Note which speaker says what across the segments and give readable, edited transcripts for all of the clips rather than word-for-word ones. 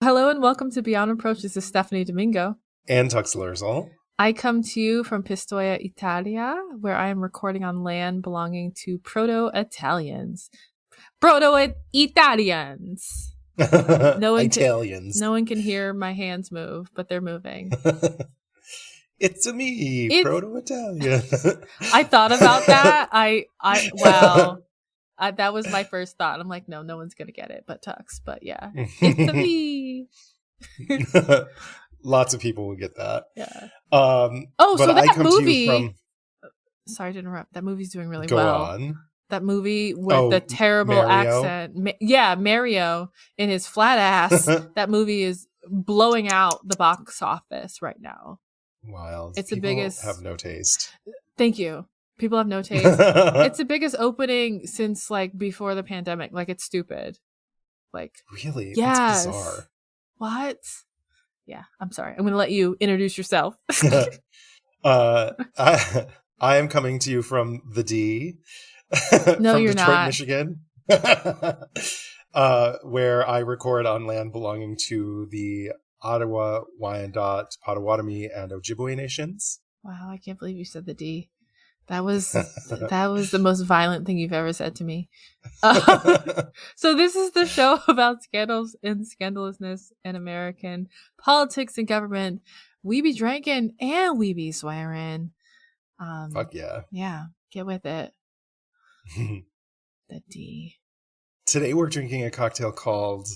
Speaker 1: Hello and welcome to Beyond Reproach. This is Stephanie Domingo.
Speaker 2: And Tux Lurzal.
Speaker 1: I come to you from Pistoia, Italia, where I am recording on land belonging to Proto-Italians. Proto-Italians!
Speaker 2: Italians.
Speaker 1: No one can hear my hands move, but they're moving.
Speaker 2: It's a me, Proto-Italian.
Speaker 1: I thought about that. Wow. That was my first thought. I'm like, no one's going to get it but Tux. But yeah, it's a me.
Speaker 2: Lots of people will get that.
Speaker 1: Yeah.
Speaker 2: So
Speaker 1: that movie. Sorry to interrupt. That movie's doing really well.
Speaker 2: Go on.
Speaker 1: That movie with the terrible
Speaker 2: Mario.
Speaker 1: accent. Mario in his flat ass. That movie is blowing out the box office right now.
Speaker 2: Wild.
Speaker 1: It's
Speaker 2: people
Speaker 1: the biggest.
Speaker 2: Have no taste.
Speaker 1: Thank you. People have no taste. It's the biggest opening since like before the pandemic. Like it's stupid. Like
Speaker 2: really?
Speaker 1: Yes.
Speaker 2: It's bizarre.
Speaker 1: What? Yeah, I'm sorry. I'm going to let you introduce yourself.
Speaker 2: I am coming to you from the D.
Speaker 1: No,
Speaker 2: from
Speaker 1: you're
Speaker 2: Detroit,
Speaker 1: not.
Speaker 2: Michigan. Where I record on land belonging to the Ottawa, Wyandot, Potawatomi, and Ojibwe nations.
Speaker 1: Wow, I can't believe you said the D. That was the most violent thing you've ever said to me. So this is the show about scandals and scandalousness in American politics and government. We be drinking and we be swearing.
Speaker 2: Fuck yeah.
Speaker 1: Yeah, get with it. The D.
Speaker 2: Today we're drinking a cocktail called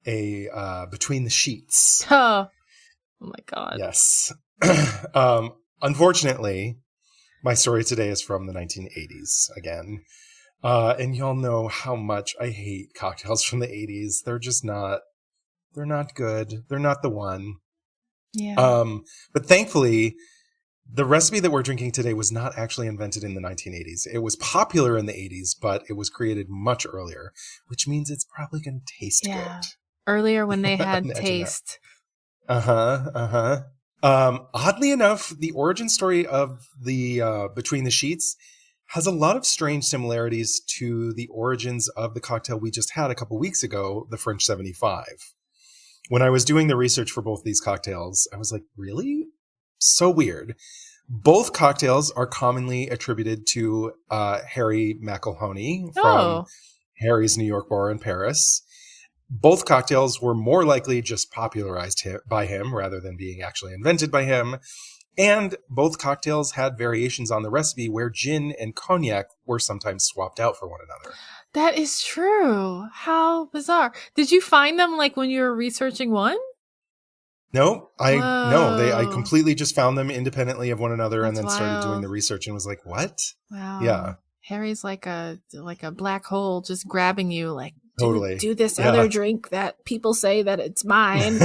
Speaker 2: a Between the Sheets.
Speaker 1: Oh my God.
Speaker 2: Yes. Unfortunately, my story today is from the 1980s again. And y'all know how much I hate cocktails from the 80s. They're just not good. They're not the one.
Speaker 1: Yeah.
Speaker 2: But thankfully, the recipe that we're drinking today was not actually invented in the 1980s. It was popular in the 80s, but it was created much earlier, which means it's probably going to taste good.
Speaker 1: Earlier when they had taste.
Speaker 2: Oddly enough, the origin story of the Between the Sheets has a lot of strange similarities to the origins of the cocktail we just had a couple weeks ago, the French 75. When I was doing the research for both these cocktails, I was like, really? So weird. Both cocktails are commonly attributed to Harry McElhoney from Harry's New York Bar in Paris. Both cocktails were more likely just popularized by him rather than being actually invented by him. And both cocktails had variations on the recipe where gin and cognac were sometimes swapped out for one another.
Speaker 1: That is true. How bizarre. Did you find them like when you were researching one?
Speaker 2: No, I completely just found them independently of one another.
Speaker 1: That's
Speaker 2: and then started doing
Speaker 1: wild.
Speaker 2: the research and was like, what?
Speaker 1: Wow.
Speaker 2: Yeah.
Speaker 1: Harry's like a black hole just grabbing you like,
Speaker 2: Totally.
Speaker 1: Do this other drink that people say that it's mine.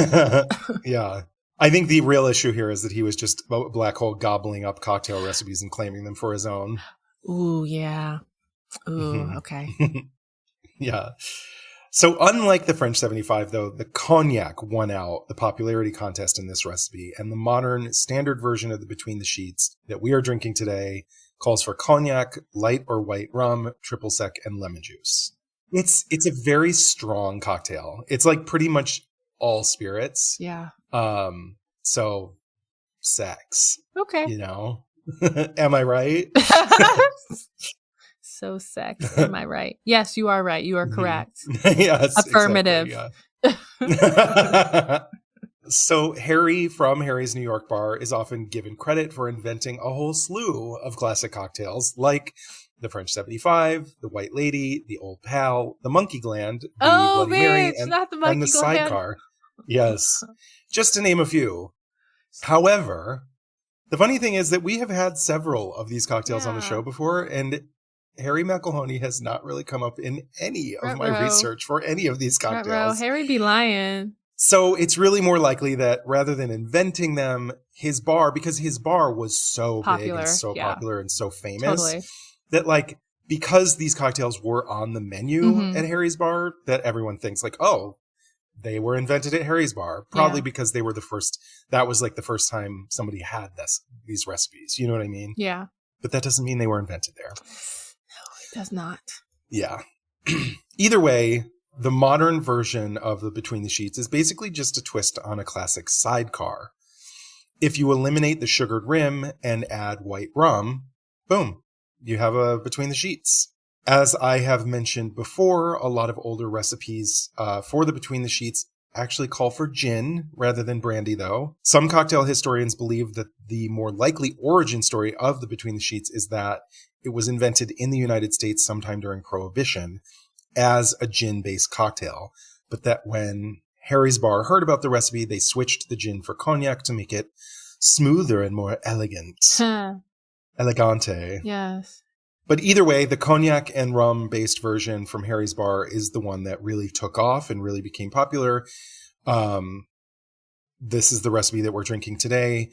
Speaker 2: Yeah. I think the real issue here is that he was just a black hole gobbling up cocktail recipes and claiming them for his own.
Speaker 1: Ooh, yeah. Ooh, okay.
Speaker 2: Yeah. So unlike the French 75, though, the cognac won out the popularity contest in this recipe, and the modern standard version of the Between the Sheets that we are drinking today calls for cognac, light or white rum, triple sec, and lemon juice. It's a very strong cocktail. It's like pretty much all spirits.
Speaker 1: Yeah.
Speaker 2: So sex.
Speaker 1: Okay.
Speaker 2: You know? Am I right?
Speaker 1: So sex. Am I right? Yes, you are right. You are correct.
Speaker 2: Yes.
Speaker 1: Affirmative.
Speaker 2: Exactly, yeah. So Harry from Harry's New York Bar is often given credit for inventing a whole slew of classic cocktails like the French 75, the White Lady, the Old Pal, the Monkey Gland, the Bloody Mary, and the Sidecar. Yes. Just to name a few. However, the funny thing is that we have had several of these cocktails on the show before, and Harry McElhoney has not really come up in any of my research for any of these cocktails.
Speaker 1: Harry be lying.
Speaker 2: So it's really more likely that rather than inventing them, his bar, because his bar was so
Speaker 1: popular,
Speaker 2: big and so popular and so famous,
Speaker 1: totally.
Speaker 2: that like, because these cocktails were on the menu at Harry's Bar, that everyone thinks like, oh, they were invented at Harry's Bar. Probably because they were the first, that was like the first time somebody had these recipes. You know what I mean?
Speaker 1: Yeah.
Speaker 2: But that doesn't mean they were invented there.
Speaker 1: No, it does not.
Speaker 2: Yeah. Either way, The modern version of the Between the Sheets is basically just a twist on a classic Sidecar. If you eliminate the sugared rim and add white rum, boom, you have a Between the Sheets. As I have mentioned before, a lot of older recipes for the Between the Sheets actually call for gin rather than brandy, though. Some cocktail historians believe that the more likely origin story of the Between the Sheets is that it was invented in the United States sometime during Prohibition as a gin-based cocktail, but that when Harry's Bar heard about the recipe, they switched the gin for cognac to make it smoother and more elegant. Elegante.
Speaker 1: Yes.
Speaker 2: But either way, the cognac and rum-based version from Harry's Bar is the one that really took off and really became popular. This is the recipe that we're drinking today.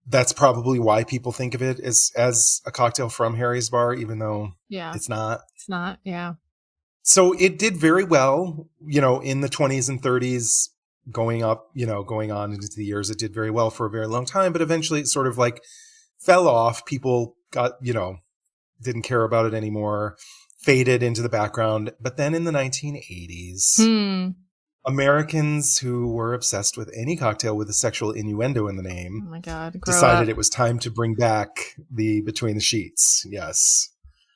Speaker 2: That's probably why people think of it as a cocktail from Harry's Bar, even though it's not.
Speaker 1: It's not, yeah.
Speaker 2: So it did very well, in the 20s and 30s, going on into the years. It did very well for a very long time, but eventually it sort of like fell off. People got, didn't care about it anymore, faded into the background. But then in the 1980s, Americans who were obsessed with any cocktail with a sexual innuendo in the name
Speaker 1: oh my God,
Speaker 2: decided it was time to bring back the Between the Sheets. Yes.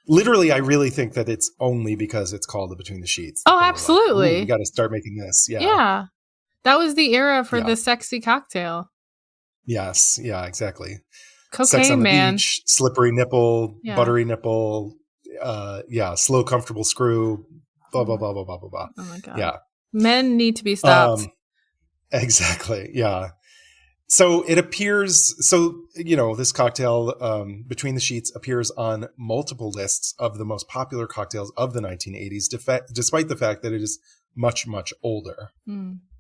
Speaker 2: Literally, I really think that it's only because it's called the Between the Sheets.
Speaker 1: Oh, absolutely.
Speaker 2: We got to start making this. Yeah.
Speaker 1: Yeah. That was the era for the sexy cocktail.
Speaker 2: Yes. Yeah, exactly.
Speaker 1: Cocaine,
Speaker 2: Sex on the
Speaker 1: man.
Speaker 2: beach, slippery nipple, buttery nipple, slow, comfortable screw, blah, blah, blah, blah, blah, blah, blah.
Speaker 1: Oh my God.
Speaker 2: Yeah.
Speaker 1: Men need to be stopped.
Speaker 2: Exactly. Yeah. So it appears, this cocktail, Between the Sheets, appears on multiple lists of the most popular cocktails of the 1980s, despite the fact that it is much, much older.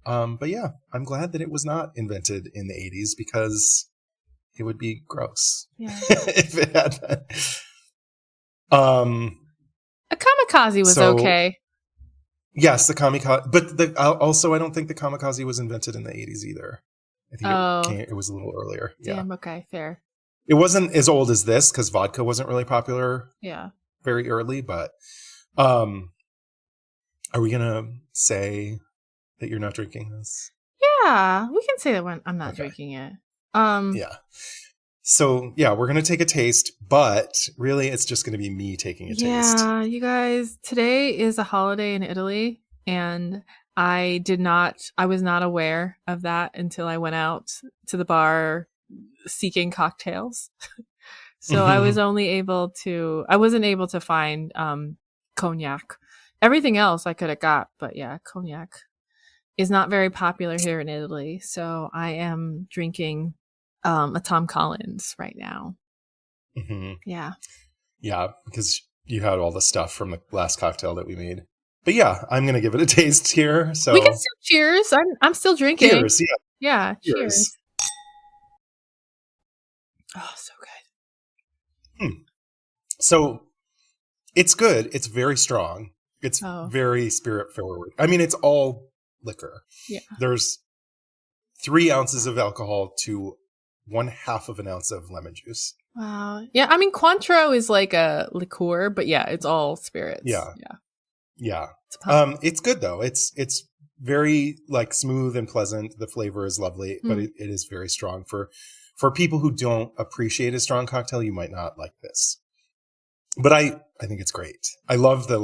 Speaker 2: But yeah, I'm glad that it was not invented in the 80s because it would be gross if it had that.
Speaker 1: A kamikaze was okay.
Speaker 2: Yes, the kamikaze, but also I don't think the kamikaze was invented in the 80s either. I think it was a little earlier.
Speaker 1: Damn, okay, fair.
Speaker 2: It wasn't as old as this because vodka wasn't really popular very early, but are we going to say that you're not drinking this?
Speaker 1: Yeah, we can say that when I'm not drinking it.
Speaker 2: Yeah. So, we're going to take a taste, but really it's just going to be me taking a taste.
Speaker 1: Yeah, you guys, today is a holiday in Italy, and I was not aware of that until I went out to the bar seeking cocktails. So I wasn't able to find cognac. Everything else I could have got, but cognac is not very popular here in Italy. So I am drinking a Tom Collins right now.
Speaker 2: Mm-hmm.
Speaker 1: Yeah.
Speaker 2: Yeah, because you had all the stuff from the last cocktail that we made. But yeah, I'm going to give it a taste here. So
Speaker 1: we can still cheers. I'm still drinking.
Speaker 2: Cheers,
Speaker 1: yeah. Cheers. Oh, so good.
Speaker 2: So it's good. It's very strong. It's very spirit forward. I mean, it's all liquor.
Speaker 1: Yeah.
Speaker 2: There's 3 ounces of alcohol to 1/2 of an ounce of lemon juice.
Speaker 1: Wow. Yeah. I mean, Cointreau is like a liqueur, but it's all spirits.
Speaker 2: Yeah. It's good though. It's very like smooth and pleasant. The flavor is lovely, but it is very strong. For people who don't appreciate a strong cocktail, you might not like this. But I think it's great. I love the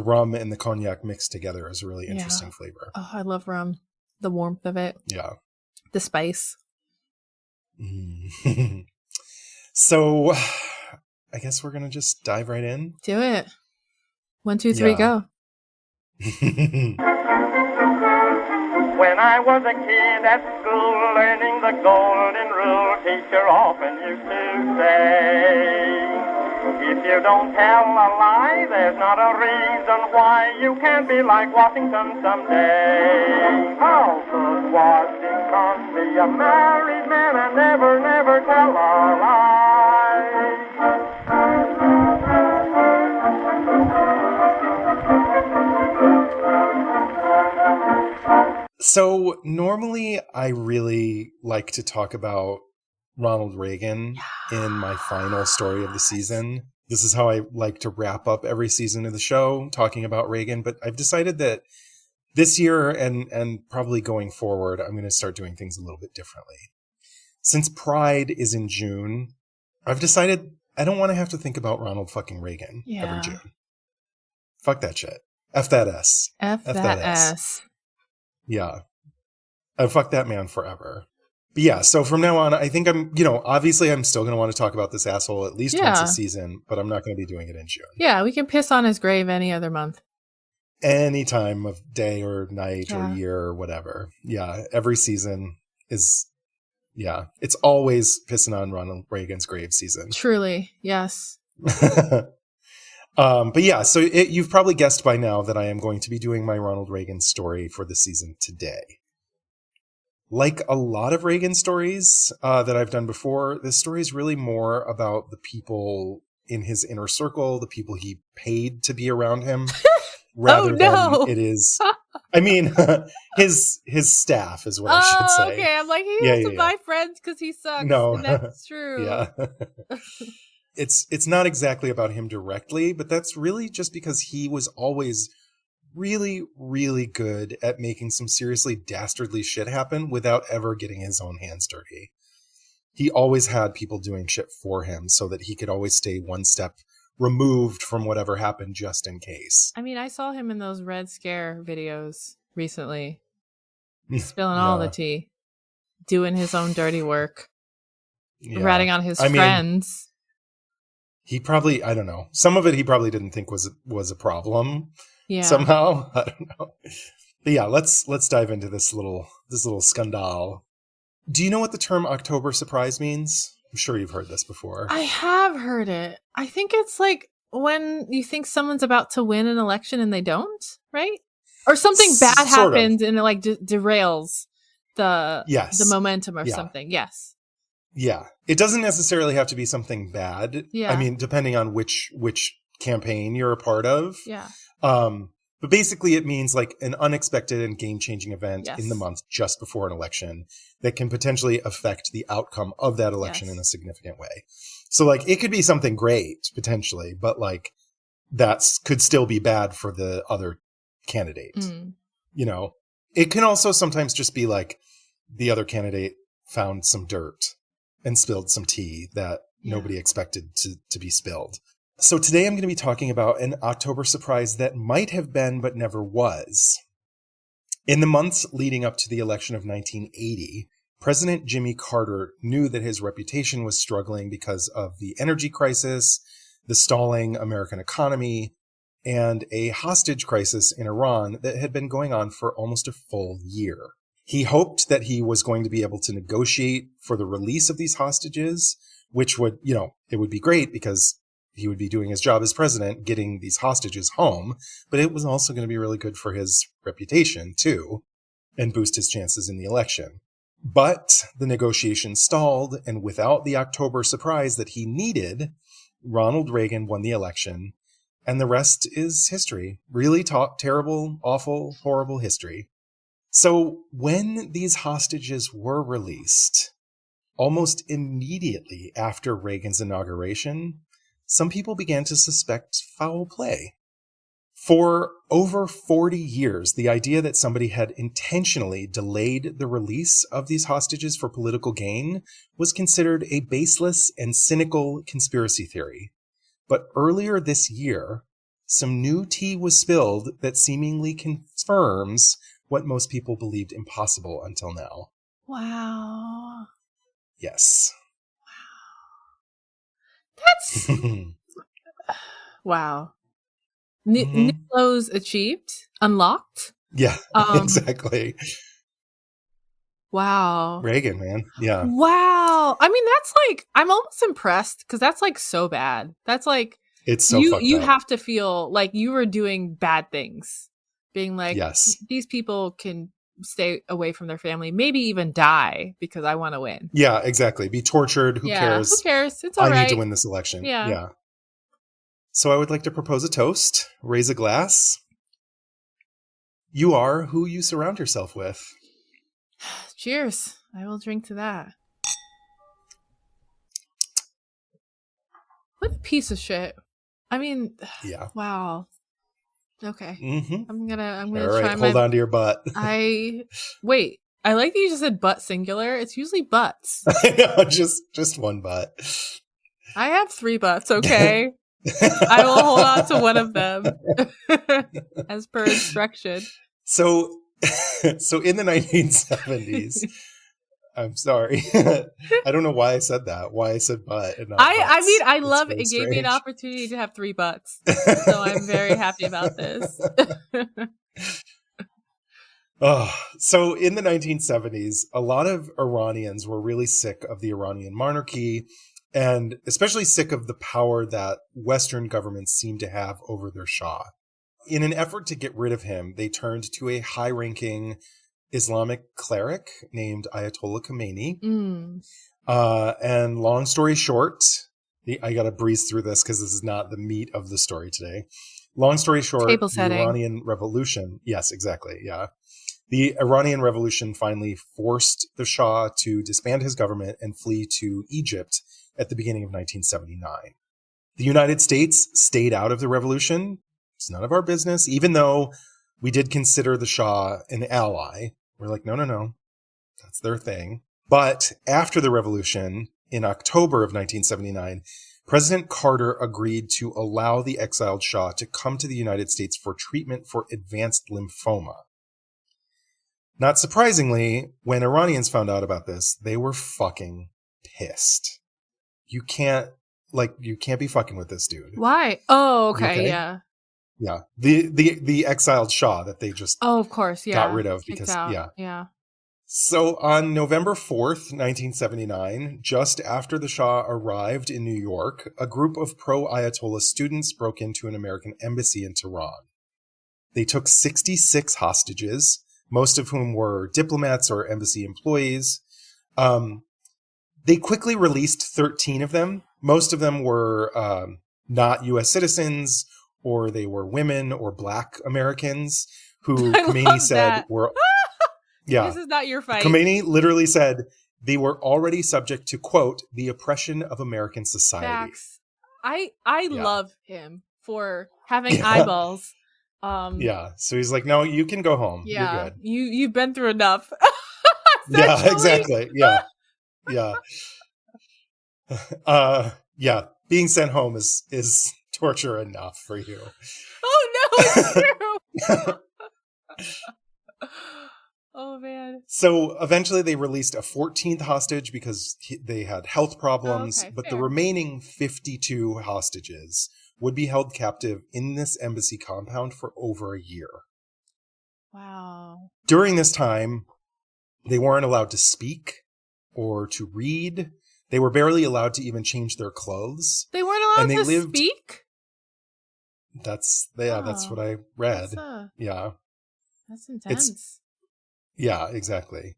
Speaker 2: rum and the cognac mixed together is a really interesting flavor.
Speaker 1: Oh, I love rum. The warmth of it.
Speaker 2: Yeah.
Speaker 1: The spice.
Speaker 2: So I guess we're going to just dive right in.
Speaker 1: Do it. 1, 2, 3, go.
Speaker 3: When I was a kid at school learning the golden rule, teacher often used to say, if you don't tell a lie, there's not a reason why you can't be like Washington someday. How could Washington be a married man and never, never tell a lie?
Speaker 2: So normally I really like to talk about Ronald Reagan in my final story of the season. This is how I like to wrap up every season of the show, talking about Reagan. But I've decided that this year and probably going forward, I'm going to start doing things a little bit differently. Since Pride is in June, I've decided I don't want to have to think about Ronald fucking Reagan every June. Fuck that shit. F that S.
Speaker 1: F that S.
Speaker 2: Yeah. Fuck that man forever. But yeah, so from now on, I think obviously I'm still going to want to talk about this asshole at least once a season, but I'm not going to be doing it in June.
Speaker 1: Yeah, we can piss on his grave any other month.
Speaker 2: Any time of day or night or year or whatever. Yeah, every season is, it's always pissing on Ronald Reagan's grave season.
Speaker 1: Truly, yes.
Speaker 2: But yeah, so you've probably guessed by now that I am going to be doing my Ronald Reagan story for the season today. Like a lot of Reagan stories that I've done before, this story is really more about the people in his inner circle, the people he paid to be around him, rather than it is. I mean, his staff is what I should say.
Speaker 1: Okay, I'm like, he has to buy friends because he sucks.
Speaker 2: No,
Speaker 1: and that's true.
Speaker 2: Yeah. It's not exactly about him directly, but that's really just because he was always really, really good at making some seriously dastardly shit happen without ever getting his own hands dirty. He always had people doing shit for him so that he could always stay one step removed from whatever happened just in case.
Speaker 1: I mean, I saw him in those Red Scare videos recently, spilling all the tea, doing his own dirty work, ratting on his friends.
Speaker 2: He probably, I don't know. Some of it he probably didn't think was a problem.
Speaker 1: Yeah.
Speaker 2: Somehow. I don't know. But yeah, let's dive into this little scandal. Do you know what the term October surprise means? I'm sure you've heard this before.
Speaker 1: I have heard it. I think it's like when you think someone's about to win an election and they don't, right? Or something bad happens and it like derails the momentum or something. Yes.
Speaker 2: Yeah. It doesn't necessarily have to be something bad.
Speaker 1: Yeah.
Speaker 2: I mean, depending on which campaign you're a part of.
Speaker 1: Yeah.
Speaker 2: But basically it means like an unexpected and game-changing event in the month just before an election that can potentially affect the outcome of that election in a significant way. So like it could be something great potentially, but like could still be bad for the other candidate. You know, it can also sometimes just be like the other candidate found some dirt and spilled some tea that nobody expected to be spilled. So today I'm going to be talking about an October surprise that might have been but never was. In the months leading up to the election of 1980, President Jimmy Carter knew that his reputation was struggling because of the energy crisis, the stalling American economy, and a hostage crisis in Iran that had been going on for almost a full year. He hoped that he was going to be able to negotiate for the release of these hostages, which would, it would be great because he would be doing his job as president, getting these hostages home, but it was also going to be really good for his reputation too, and boost his chances in the election. But the negotiations stalled, and without the October surprise that he needed, Ronald Reagan won the election, and the rest is history. Really terrible, awful, horrible history. So when these hostages were released, almost immediately after Reagan's inauguration, some people began to suspect foul play. For over 40 years, the idea that somebody had intentionally delayed the release of these hostages for political gain was considered a baseless and cynical conspiracy theory. But earlier this year, some new tea was spilled that seemingly confirms what most people believed impossible until now.
Speaker 1: Wow.
Speaker 2: Yes.
Speaker 1: That's wow. New lows achieved, unlocked.
Speaker 2: Yeah, exactly.
Speaker 1: Wow.
Speaker 2: Reagan, man. Yeah.
Speaker 1: Wow. I mean, that's like, I'm almost impressed because that's like so bad. That's like,
Speaker 2: it's so fucked
Speaker 1: you
Speaker 2: up.
Speaker 1: have to feel like you were doing bad things, being like, these people can stay away from their family, maybe even die because I want to win.
Speaker 2: Yeah, exactly. Be tortured. Who cares?
Speaker 1: Who cares? It's all right.
Speaker 2: I need to win this election. Yeah. So I would like to propose a toast. Raise a glass. You are who you surround yourself with.
Speaker 1: Cheers. I will drink to that. What a piece of shit. I mean,
Speaker 2: Yeah.
Speaker 1: wow. Okay.
Speaker 2: Mm-hmm.
Speaker 1: I'm gonna
Speaker 2: All right,
Speaker 1: try
Speaker 2: hold on to your butt.
Speaker 1: Wait. I like that you just said butt singular. It's usually butts.
Speaker 2: I know, just one butt.
Speaker 1: I have 3 butts, okay? I will hold on to one of them as per instruction.
Speaker 2: So in the 1970s, I'm sorry. I don't know why I said that. Why I said butt and not butts.
Speaker 1: I mean, I
Speaker 2: It's
Speaker 1: love it.
Speaker 2: very
Speaker 1: It gave me an
Speaker 2: strange.
Speaker 1: opportunity to have 3 butts. So I'm very happy about this.
Speaker 2: Oh, so in the 1970s, a lot of Iranians were really sick of the Iranian monarchy and especially sick of the power that Western governments seemed to have over their Shah. In an effort to get rid of him, they turned to a high-ranking Islamic cleric named Ayatollah Khomeini. And long story short, I got to breeze through this because this is not the meat of the story today. Long story short,
Speaker 1: Table
Speaker 2: the
Speaker 1: setting.
Speaker 2: Iranian Revolution. Yes, exactly. Yeah. The Iranian Revolution finally forced the Shah to disband his government and flee to Egypt at the beginning of 1979. The United States stayed out of the revolution. It's none of our business, even though we did consider the Shah an ally. We're like, no, that's their thing. But after the revolution, in October of 1979, President Carter agreed to allow the exiled Shah to come to the United States for treatment for advanced lymphoma. Not surprisingly, when Iranians found out about this, they were fucking pissed. You can't be fucking with this dude.
Speaker 1: Why? Oh, okay. Yeah.
Speaker 2: Yeah. The exiled Shah that they just
Speaker 1: of course, yeah.
Speaker 2: got rid of
Speaker 1: Kicked
Speaker 2: because
Speaker 1: out. Yeah.
Speaker 2: So on November 4th, 1979, just after the Shah arrived in New York, a group of pro-Ayatollah students broke into an American embassy in Tehran. They took 66 hostages, most of whom were diplomats or embassy employees. They quickly released 13 of them. Most of them were not U.S. citizens, or they were women or Black Americans who Khomeini said were... Yeah.
Speaker 1: This is not your fight.
Speaker 2: Khomeini literally said they were already subject to, quote, the oppression of American society.
Speaker 1: Facts. I love him for having eyeballs.
Speaker 2: Yeah. So he's like, no, you can go home.
Speaker 1: Yeah.
Speaker 2: You're good.
Speaker 1: You've been through enough.
Speaker 2: Yeah, exactly. Yeah. Yeah. Yeah. Being sent home is torture enough for you.
Speaker 1: Oh no, it's true. Oh man.
Speaker 2: So eventually they released a 14th hostage because they had health problems, but the remaining 52 hostages would be held captive in this embassy compound for over a year.
Speaker 1: Wow.
Speaker 2: During this time, they weren't allowed to speak or to read. They were barely allowed to even change their clothes.
Speaker 1: They weren't allowed to speak?
Speaker 2: That's what I read.
Speaker 1: That's intense.
Speaker 2: Yeah, exactly.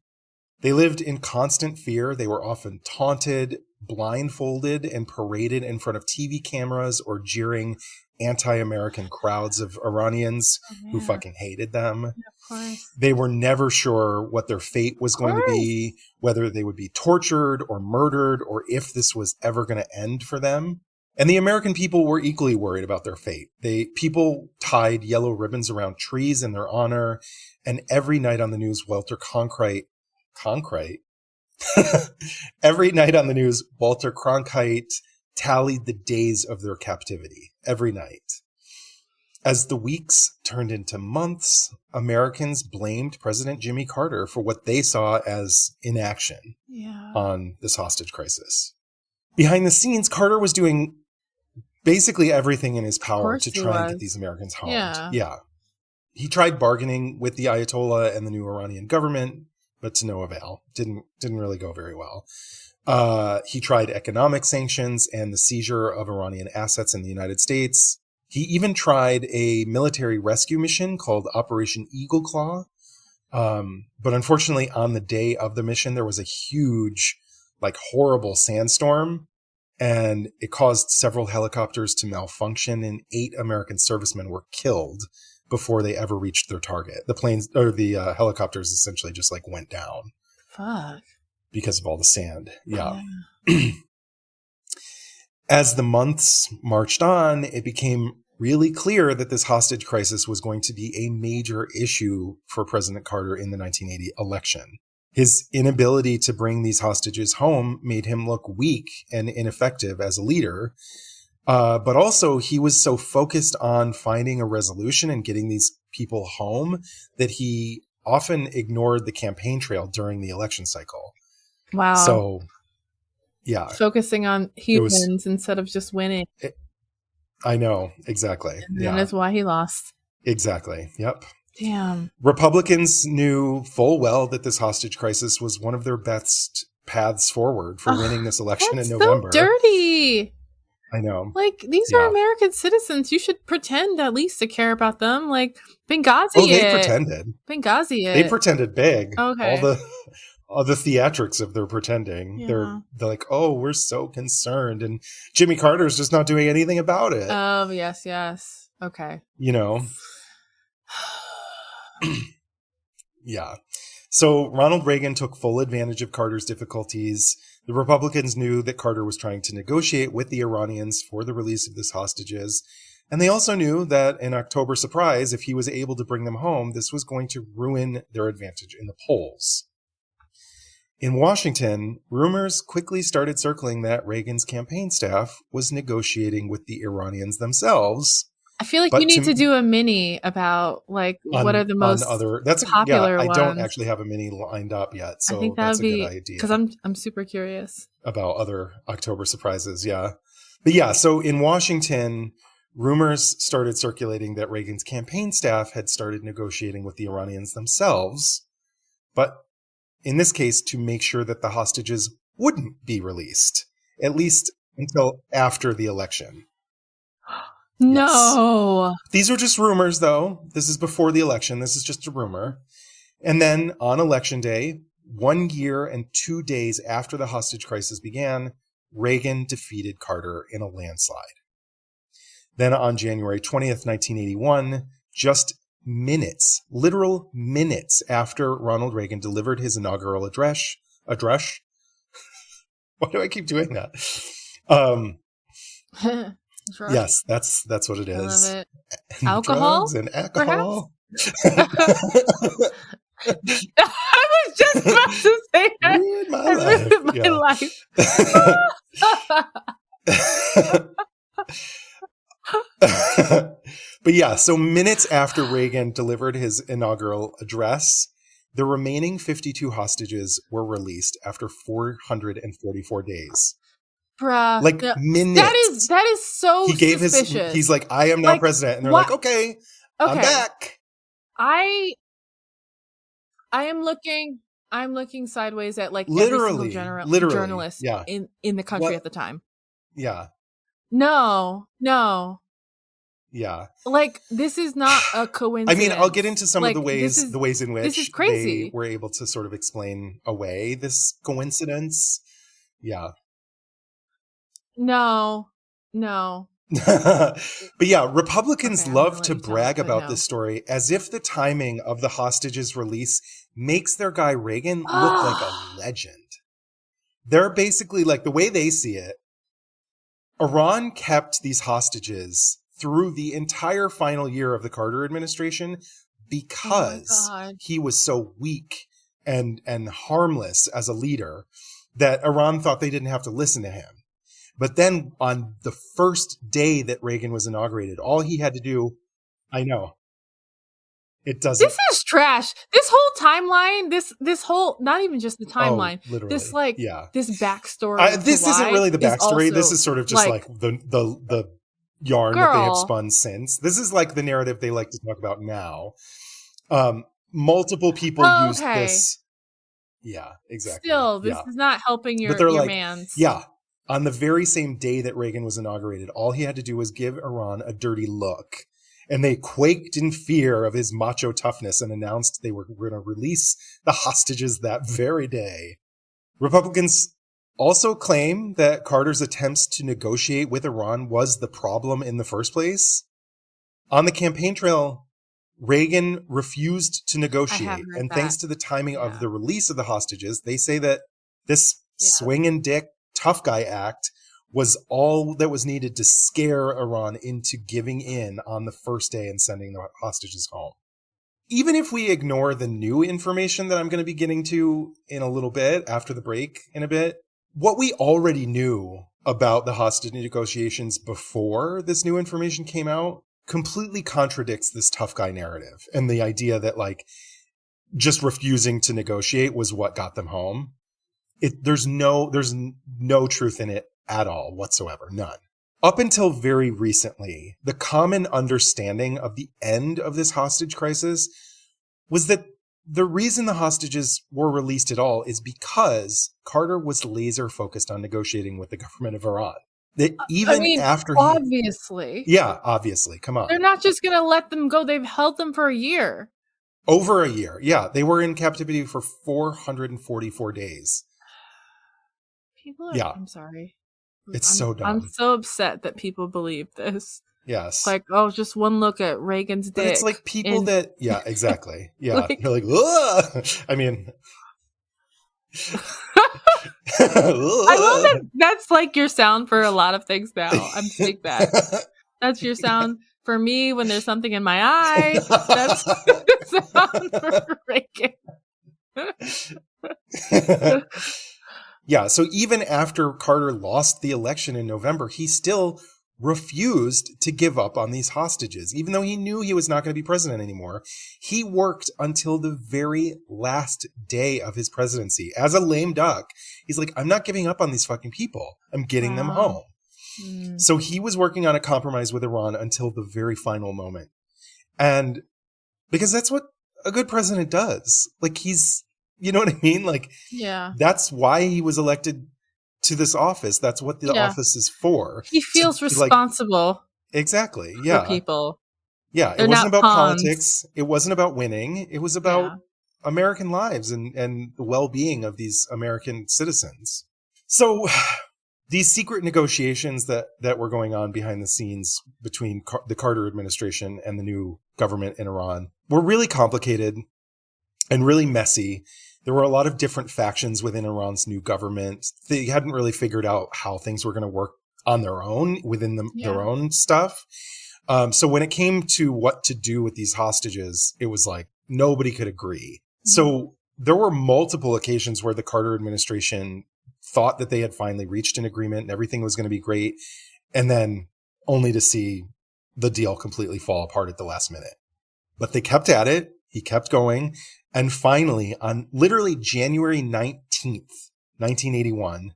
Speaker 2: They lived in constant fear. They were often taunted, blindfolded, and paraded in front of TV cameras or jeering anti-American crowds of Iranians who fucking hated them.
Speaker 1: Yeah, of course.
Speaker 2: They were never sure what their fate was going to be, whether they would be tortured or murdered, or if this was ever going to end for them. And the American people were equally worried about their fate. People tied yellow ribbons around trees in their honor, and every night on the news, Walter Cronkite. Every night on the news, Walter Cronkite tallied the days of their captivity. Every night. As the weeks turned into months, Americans blamed President Jimmy Carter for what they saw as inaction on this hostage crisis. Behind the scenes, Carter was doing basically everything in his power to try and get these Americans home. Yeah. He tried bargaining with the Ayatollah and the new Iranian government, but to no avail. Didn't really go very well. He tried economic sanctions and the seizure of Iranian assets in the United States. He even tried a military rescue mission called Operation Eagle Claw. But unfortunately, on the day of the mission, there was a huge, horrible sandstorm, and it caused several helicopters to malfunction, and 8 American servicemen were killed before they ever reached their target. The planes or the helicopters essentially just went down.
Speaker 1: Fuck.
Speaker 2: Because of all the sand. Yeah. As the months marched on, it became really clear that this hostage crisis was going to be a major issue for President Carter in the 1980 election. His inability to bring these hostages home made him look weak and ineffective as a leader. But also he was so focused on finding a resolution and getting these people home that he often ignored the campaign trail during the election cycle.
Speaker 1: Wow.
Speaker 2: So, yeah.
Speaker 1: Focusing on humans instead of just winning.
Speaker 2: I know. Exactly.
Speaker 1: And that is why he lost.
Speaker 2: Exactly. Yep.
Speaker 1: Damn.
Speaker 2: Republicans knew full well that this hostage crisis was one of their best paths forward for winning this election in November.
Speaker 1: So dirty.
Speaker 2: I know.
Speaker 1: Like, these are American citizens. You should pretend at least to care about them. Like, Bengazi.
Speaker 2: Oh, they pretended.
Speaker 1: Bengazi.
Speaker 2: They pretended big.
Speaker 1: Okay.
Speaker 2: All the theatrics of their pretending. Yeah. They're like, oh, we're so concerned. And Jimmy Carter's just not doing anything about it.
Speaker 1: Oh, yes. Okay.
Speaker 2: You know? Yeah. So Ronald Reagan took full advantage of Carter's difficulties. The Republicans knew that Carter was trying to negotiate with the Iranians for the release of these hostages. And they also knew that an October surprise, if he was able to bring them home, this was going to ruin their advantage in the polls. In Washington, rumors quickly started circling that Reagan's campaign staff was negotiating with the Iranians themselves.
Speaker 1: I feel like you need to do a mini about what are the most popular ones.
Speaker 2: I don't actually have a mini lined up yet, so I think that's a good idea.
Speaker 1: Because I'm super curious
Speaker 2: about other October surprises. Yeah, but so in Washington, rumors started circulating that Reagan's campaign staff had started negotiating with the Iranians themselves, but in this case, to make sure that the hostages wouldn't be released, at least until after the election.
Speaker 1: No.
Speaker 2: Yes. These are just rumors, though. This is before the election. This is just a rumor. And then on election day, 1 year and 2 days after the hostage crisis began, Reagan defeated Carter in a landslide. Then on January 20th, 1981, just literal minutes after Ronald Reagan delivered his inaugural address. Why do I keep doing that? Yes, that's what it is.
Speaker 1: I love it. Alcohol?
Speaker 2: Drugs and alcohol.
Speaker 1: I was just about to say that.
Speaker 2: Ruined my life. But so minutes after Reagan delivered his inaugural address, the remaining 52 hostages were released after 444 days.
Speaker 1: Bruh.
Speaker 2: Minutes.
Speaker 1: That is so suspicious.
Speaker 2: He's like, I am now president. And they're like, okay, I'm back.
Speaker 1: I am looking sideways at every single journalist in the country at the time.
Speaker 2: Yeah.
Speaker 1: No.
Speaker 2: Yeah.
Speaker 1: This is not a coincidence.
Speaker 2: I mean, I'll get into some of the ways in which
Speaker 1: this is crazy.
Speaker 2: They were able to sort of explain away this coincidence. Yeah.
Speaker 1: No.
Speaker 2: But Republicans love to brag about this story as if the timing of the hostages' release makes their guy Reagan look like a legend. They're basically the way they see it, Iran kept these hostages through the entire final year of the Carter administration because he was so weak and harmless as a leader that Iran thought they didn't have to listen to him. But then on the first day that Reagan was inaugurated, all he had to do, I know, it doesn't.
Speaker 1: This is trash. This whole timeline, this whole, not even just the timeline,
Speaker 2: literally.
Speaker 1: This backstory.
Speaker 2: This isn't really the backstory. This is sort of just the yarn that they have spun since. This is the narrative they like to talk about now. Multiple people use this. Yeah, exactly.
Speaker 1: Still, this is not helping your mans.
Speaker 2: Yeah. On the very same day that Reagan was inaugurated, all he had to do was give Iran a dirty look. And they quaked in fear of his macho toughness and announced they were going to release the hostages that very day. Republicans also claim that Carter's attempts to negotiate with Iran was the problem in the first place. On the campaign trail, Reagan refused to negotiate. And thanks to the timing of the release of the hostages, they say that this swinging dick tough guy act was all that was needed to scare Iran into giving in on the first day and sending the hostages home. Even if we ignore the new information that I'm going to be getting to in a little bit, after the break in a bit, what we already knew about the hostage negotiations before this new information came out completely contradicts this tough guy narrative and the idea that like just refusing to negotiate was what got them home. There's no truth in it at all whatsoever. None. Up until very recently, the common understanding of the end of this hostage crisis was that the reason the hostages were released at all is because Carter was laser focused on negotiating with the government of Iran. That even after
Speaker 1: obviously.
Speaker 2: Obviously. Come on.
Speaker 1: They're not just going to let them go. They've held them for a year.
Speaker 2: Over a year. Yeah. They were in captivity for 444 days.
Speaker 1: People are, I'm sorry.
Speaker 2: It's so dumb.
Speaker 1: I'm so upset that people believe this.
Speaker 2: Yes.
Speaker 1: Like, oh, just one look at Reagan's dick.
Speaker 2: But it's like people that, yeah, exactly. Yeah. Like, you're like, ugh! I mean.
Speaker 1: I love that. That's like your sound for a lot of things now. I'm take that. That's your sound for me when there's something in my eye. That's the sound for Reagan.
Speaker 2: Yeah, so even after Carter lost the election in November, he still refused to give up on these hostages. Even though he knew he was not going to be president anymore, he worked until the very last day of his presidency. As a lame duck, he's like, I'm not giving up on these fucking people. I'm getting them home. So he was working on a compromise with Iran until the very final moment. And because that's what a good president does. Like you know what I mean? Like, yeah, that's why he was elected to this office. That's what the office is for.
Speaker 1: He feels responsible.
Speaker 2: Exactly. Yeah.
Speaker 1: For people.
Speaker 2: Yeah. It wasn't about politics. It wasn't about winning. It was about American lives and the well-being of these American citizens. So these secret negotiations that were going on behind the scenes between the Carter administration and the new government in Iran were really complicated and really messy. There were a lot of different factions within Iran's new government. They hadn't really figured out how things were going to work on their own within their own stuff. So when it came to what to do with these hostages, it was like nobody could agree. So there were multiple occasions where the Carter administration thought that they had finally reached an agreement and everything was going to be great. And then only to see the deal completely fall apart at the last minute. But they kept at it. He kept going. And finally, on literally January 19th, 1981,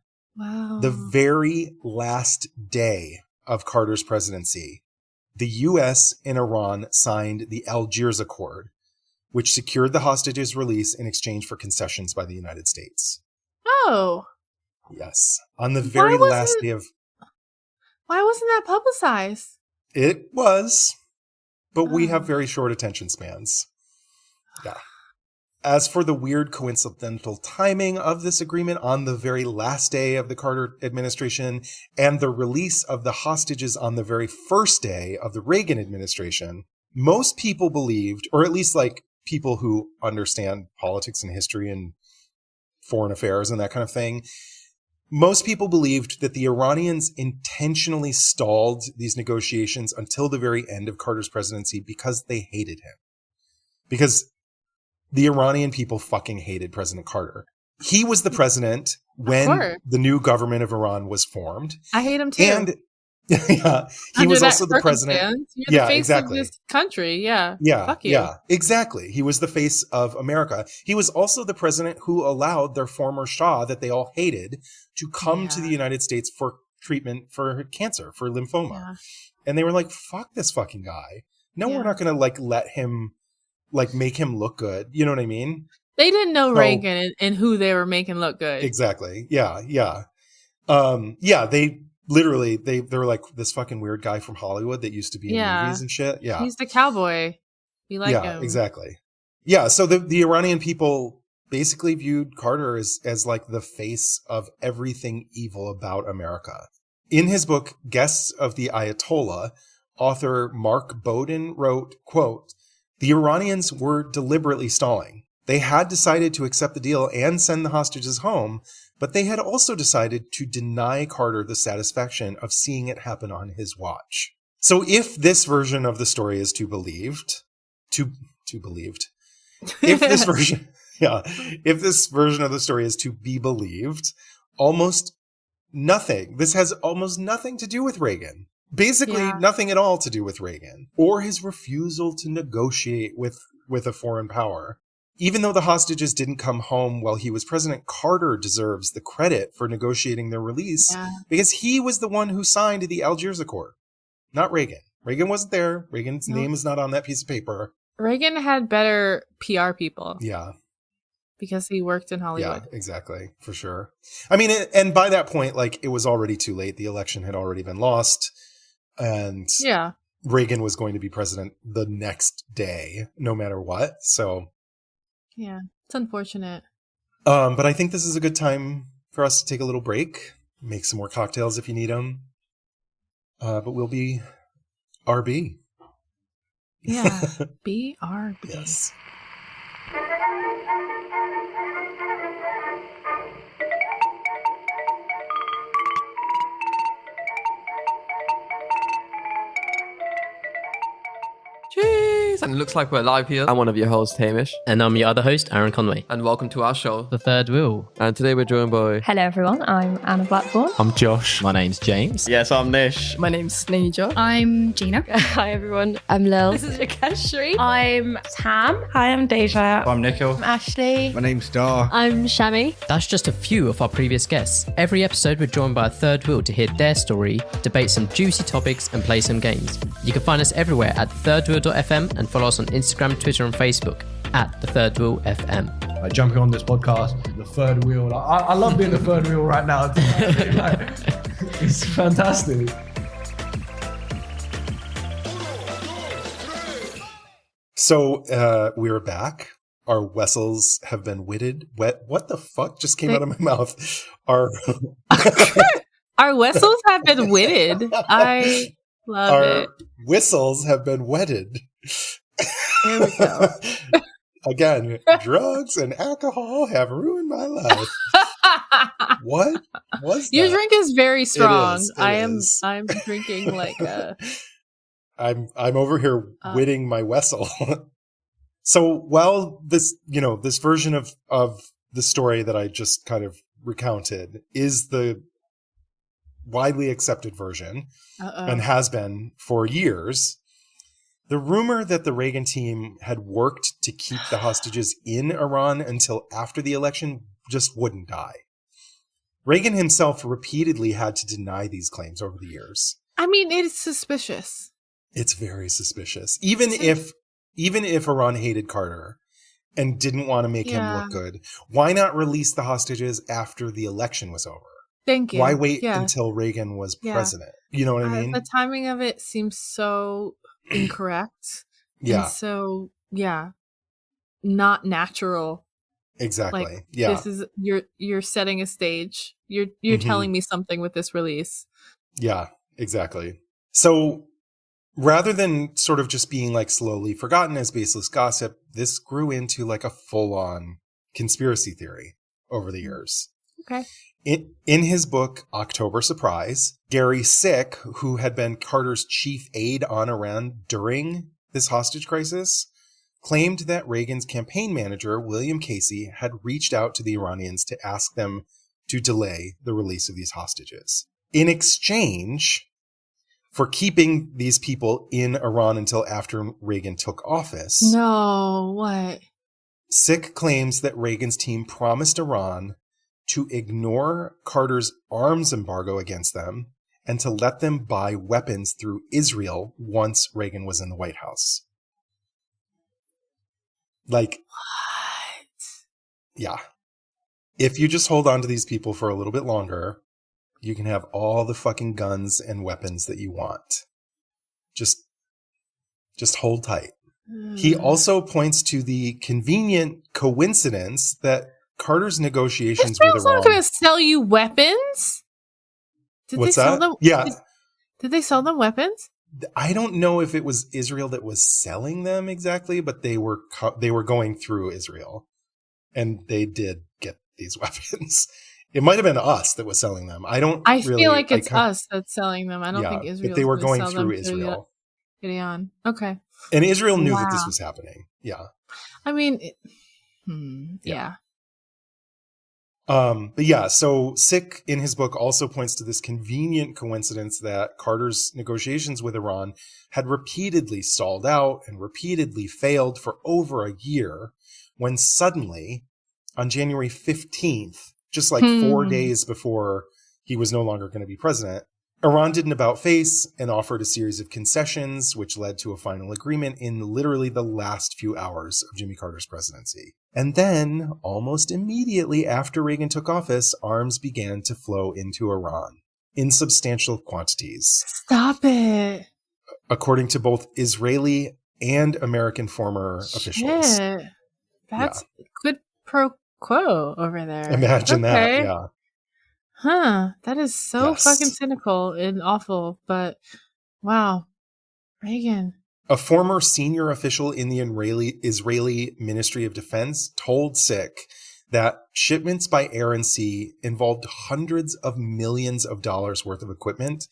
Speaker 2: the very last day of Carter's presidency, the U.S. and Iran signed the Algiers Accord, which secured the hostages' release in exchange for concessions by the United States.
Speaker 1: Oh.
Speaker 2: Yes. On the very last day of...
Speaker 1: Why wasn't that publicized?
Speaker 2: It was, but we have very short attention spans. Yeah. As for the weird coincidental timing of this agreement on the very last day of the Carter administration and the release of the hostages on the very first day of the Reagan administration, most people believed, or at least like people who understand politics and history and foreign affairs and that kind of thing, most people believed that the Iranians intentionally stalled these negotiations until the very end of Carter's presidency because they hated him. Because the Iranian people fucking hated President Carter. He was the president when the new government of Iran was formed.
Speaker 1: I hate him too.
Speaker 2: And he was also the president.
Speaker 1: You're the face of this country. Yeah. Fuck you.
Speaker 2: Yeah, exactly. He was the face of America. He was also the president who allowed their former Shah that they all hated to come to the United States for treatment for cancer, for lymphoma. Yeah. And they were like, fuck this fucking guy. No, we're not going to like let him like make him look good. You know what I mean?
Speaker 1: They didn't know Reagan and who they were making look good.
Speaker 2: Exactly. Yeah. They literally, they were like this fucking weird guy from Hollywood that used to be in movies and shit. Yeah.
Speaker 1: He's the cowboy. We like him.
Speaker 2: Yeah, exactly. Yeah. So the Iranian people basically viewed Carter as like the face of everything evil about America. In his book, Guests of the Ayatollah, author Mark Bowden wrote, quote, "The Iranians were deliberately stalling. They had decided to accept the deal and send the hostages home, but they had also decided to deny Carter the satisfaction of seeing it happen on his watch. So if this version of the story is if this version, if this version of the story is to be believed, this has almost nothing to do with Reagan. Basically, nothing at all to do with Reagan or his refusal to negotiate with a foreign power. Even though the hostages didn't come home while he was president, Carter deserves the credit for negotiating their release because he was the one who signed the Algiers Accord, not Reagan. Reagan wasn't there. Reagan's name is not on that piece of paper.
Speaker 1: Reagan had better PR people.
Speaker 2: Yeah.
Speaker 1: Because he worked in Hollywood.
Speaker 2: Yeah, exactly. For sure. I mean, and by that point, like, it was already too late. The election had already been lost. And Reagan was going to be president the next day, no matter what. So,
Speaker 1: yeah, it's unfortunate.
Speaker 2: But I think this is a good time for us to take a little break, make some more cocktails if you need them. But we'll be RB.
Speaker 1: Yeah, BRB.
Speaker 2: Yes.
Speaker 4: Cheers! And it looks like we're live here. I'm one of your hosts, Hamish.
Speaker 5: And I'm your other host, Aaron Conway.
Speaker 4: And welcome to our show,
Speaker 5: The Third Wheel.
Speaker 4: And today we're joined by...
Speaker 6: Hello everyone, I'm Anna Blackburn.
Speaker 7: I'm Josh.
Speaker 5: My name's James.
Speaker 8: Yes, I'm Nish.
Speaker 9: My name's Sneeja.
Speaker 10: I'm Gina.
Speaker 6: Hi everyone, I'm Lil.
Speaker 10: This is Rakeshri.
Speaker 6: I'm Tam. Hi, I'm Deja.
Speaker 8: I'm Nikhil.
Speaker 10: I'm Ashley.
Speaker 11: My name's Dar.
Speaker 10: I'm Shami.
Speaker 5: That's just a few of our previous guests. Every episode we're joined by a third wheel to hear their story, debate some juicy topics and play some games. You can find us everywhere at thirdwheel.fm and follow us on Instagram, Twitter and Facebook at The Third Wheel FM.
Speaker 11: Jumping on this podcast, the third wheel. I love being the third wheel right now. It's fantastic.
Speaker 2: So we're back. Our westles have been what the fuck just came out of my mouth? Our
Speaker 1: westles have been witted. I love it.
Speaker 2: Our whistles have been wetted.
Speaker 1: There we go.
Speaker 2: Again, drugs and alcohol have ruined my life. What was that?
Speaker 1: Your drink is very strong.
Speaker 2: It is.
Speaker 1: I'm drinking like a...
Speaker 2: I'm over here witting my wessel. So while this version of the story that I just kind of recounted is the widely accepted version and has been for years, the rumor that the Reagan team had worked to keep the hostages in Iran until after the election just wouldn't die. Reagan himself repeatedly had to deny these claims over the years.
Speaker 1: I mean, it's suspicious.
Speaker 2: It's very suspicious. Even if Iran hated Carter and didn't want to make him look good, why not release the hostages after the election was over?
Speaker 1: Thank you.
Speaker 2: Why wait until Reagan was president? You know what I mean?
Speaker 1: The timing of it seems so incorrect.
Speaker 2: Yeah.
Speaker 1: And so, not natural.
Speaker 2: Exactly.
Speaker 1: Like,
Speaker 2: yeah.
Speaker 1: This is you're setting a stage. You're telling me something with this release.
Speaker 2: Yeah, exactly. So rather than sort of just being like slowly forgotten as baseless gossip, this grew into like a full-on conspiracy theory over the years.
Speaker 1: Okay.
Speaker 2: In his book, October Surprise, Gary Sick, who had been Carter's chief aide on Iran during this hostage crisis, claimed that Reagan's campaign manager, William Casey, had reached out to the Iranians to ask them to delay the release of these hostages. In exchange for keeping these people in Iran until after Reagan took office.
Speaker 1: No, what?
Speaker 2: Sick claims that Reagan's team promised Iran to ignore Carter's arms embargo against them and to let them buy weapons through Israel once Reagan was in the White House. Like,
Speaker 1: what?
Speaker 2: Yeah. If you just hold on to these people for a little bit longer, you can have all the fucking guns and weapons that you want. Just hold tight. He also points to the convenient coincidence that Carter's negotiations with Iran...
Speaker 1: Israel's not going to sell you weapons?
Speaker 2: What's that? Yeah.
Speaker 1: Did they sell them weapons?
Speaker 2: I don't know if it was Israel that was selling them exactly, but they were going through Israel. And they did get these weapons. It might have been us that was selling them. I
Speaker 1: feel like it's us that's selling them. I don't think Israel.
Speaker 2: But they were going through Israel.
Speaker 1: Gideon. Okay.
Speaker 2: And Israel knew that this was happening. Yeah.
Speaker 1: I mean, yeah.
Speaker 2: But yeah, so Sick in his book also points to this convenient coincidence that Carter's negotiations with Iran had repeatedly stalled out and repeatedly failed for over a year, when suddenly, on January 15th, just like 4 days before he was no longer going to be president, Iran did an about-face and offered a series of concessions, which led to a final agreement in literally the last few hours of Jimmy Carter's presidency. And then, almost immediately after Reagan took office, arms began to flow into Iran in substantial quantities.
Speaker 1: Stop it.
Speaker 2: According to both Israeli and American former officials.
Speaker 1: Shit. That's quid pro quo over there.
Speaker 2: Imagine that, yeah.
Speaker 1: Huh. That is so fucking cynical and awful, but wow. Reagan.
Speaker 2: A former senior official in the Israeli Ministry of Defense told Sick that shipments by air and sea involved hundreds of millions of dollars worth of equipment,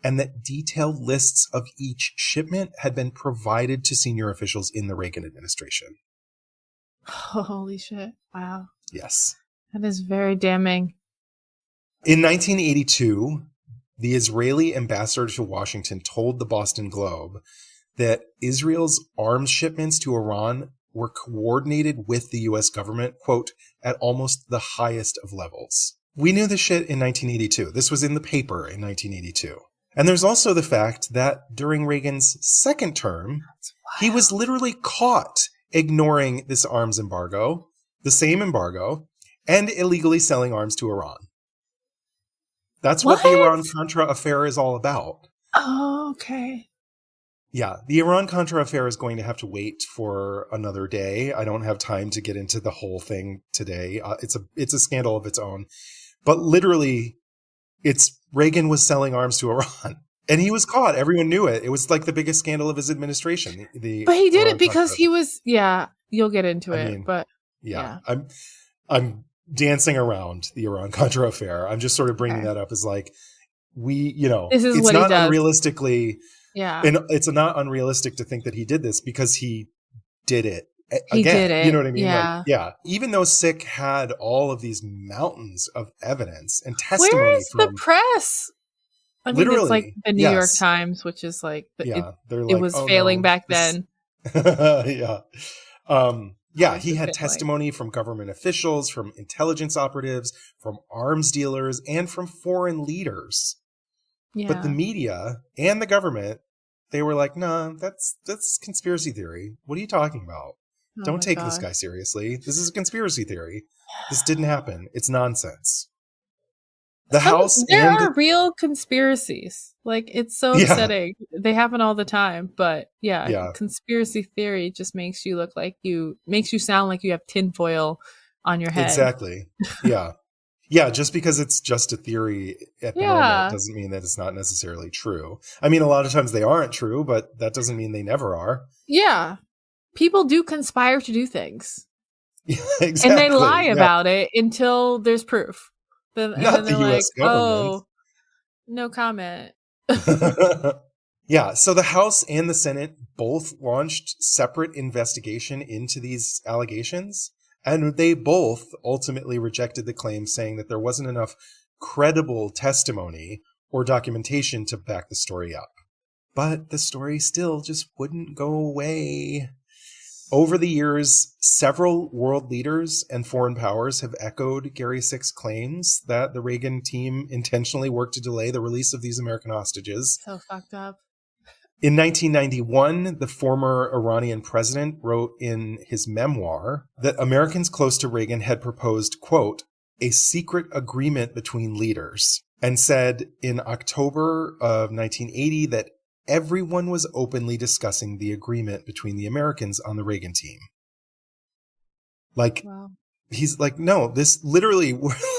Speaker 2: and that detailed lists of each shipment had been provided to senior officials in the Reagan administration.
Speaker 1: Holy shit. Wow.
Speaker 2: Yes.
Speaker 1: That is very damning.
Speaker 2: In 1982, the Israeli ambassador to Washington told the Boston Globe that Israel's arms shipments to Iran were coordinated with the U.S. government, quote, at almost the highest of levels. We knew this shit in 1982. This was in the paper in 1982. And there's also the fact that during Reagan's second term, he was literally caught ignoring this arms embargo, the same embargo, and illegally selling arms to Iran. That's what the Iran-Contra affair is all about.
Speaker 1: Oh, okay.
Speaker 2: Yeah, the Iran-Contra affair is going to have to wait for another day. I don't have time to get into the whole thing today. It's a scandal of its own. But literally, Reagan was selling arms to Iran. And he was caught. Everyone knew it. It was like the biggest scandal of his administration.
Speaker 1: But he did it because he was, you'll get into it. But
Speaker 2: I'm dancing around the Iran-Contra affair. I'm just sort of bringing that up as like,
Speaker 1: this is
Speaker 2: it's
Speaker 1: what
Speaker 2: not
Speaker 1: he does.
Speaker 2: unrealistically...
Speaker 1: Yeah.
Speaker 2: And it's not unrealistic to think that he did this because he did it again.
Speaker 1: He did it.
Speaker 2: You know what I mean?
Speaker 1: Yeah.
Speaker 2: Like, even though Sick had all of these mountains of evidence and testimony
Speaker 1: Where is the press? I mean, it's like the New York Times, which is like, it was failing back then.
Speaker 2: Yeah. He had testimony from government officials, from intelligence operatives, from arms dealers, and from foreign leaders. Yeah. But the media and the government, they were like, nah, that's conspiracy theory. What are you talking about? Don't take this guy seriously. This is a conspiracy theory. This didn't happen. It's nonsense.
Speaker 1: There are real conspiracies. Like, it's so upsetting. They happen all the time. But conspiracy theory just makes you sound like you have tinfoil on your head.
Speaker 2: Exactly. Yeah. Yeah, just because it's just a theory at the moment doesn't mean that it's not necessarily true. I mean, a lot of times they aren't true, but that doesn't mean they never are.
Speaker 1: Yeah. People do conspire to do things.
Speaker 2: Yeah, exactly.
Speaker 1: And they lie about it until there's proof.
Speaker 2: Not the U.S. government.
Speaker 1: No comment.
Speaker 2: Yeah, so the House and the Senate both launched separate investigation into these allegations. And they both ultimately rejected the claim, saying that there wasn't enough credible testimony or documentation to back the story up. But the story still just wouldn't go away. Over the years, several world leaders and foreign powers have echoed Gary Sick's claims that the Reagan team intentionally worked to delay the release of these American hostages.
Speaker 1: So fucked up.
Speaker 2: In 1991, the former Iranian president wrote in his memoir that Americans close to Reagan had proposed, quote, a secret agreement between leaders, and said in October of 1980 that everyone was openly discussing the agreement between the Americans on the Reagan team. Like, He's like, no, this literally,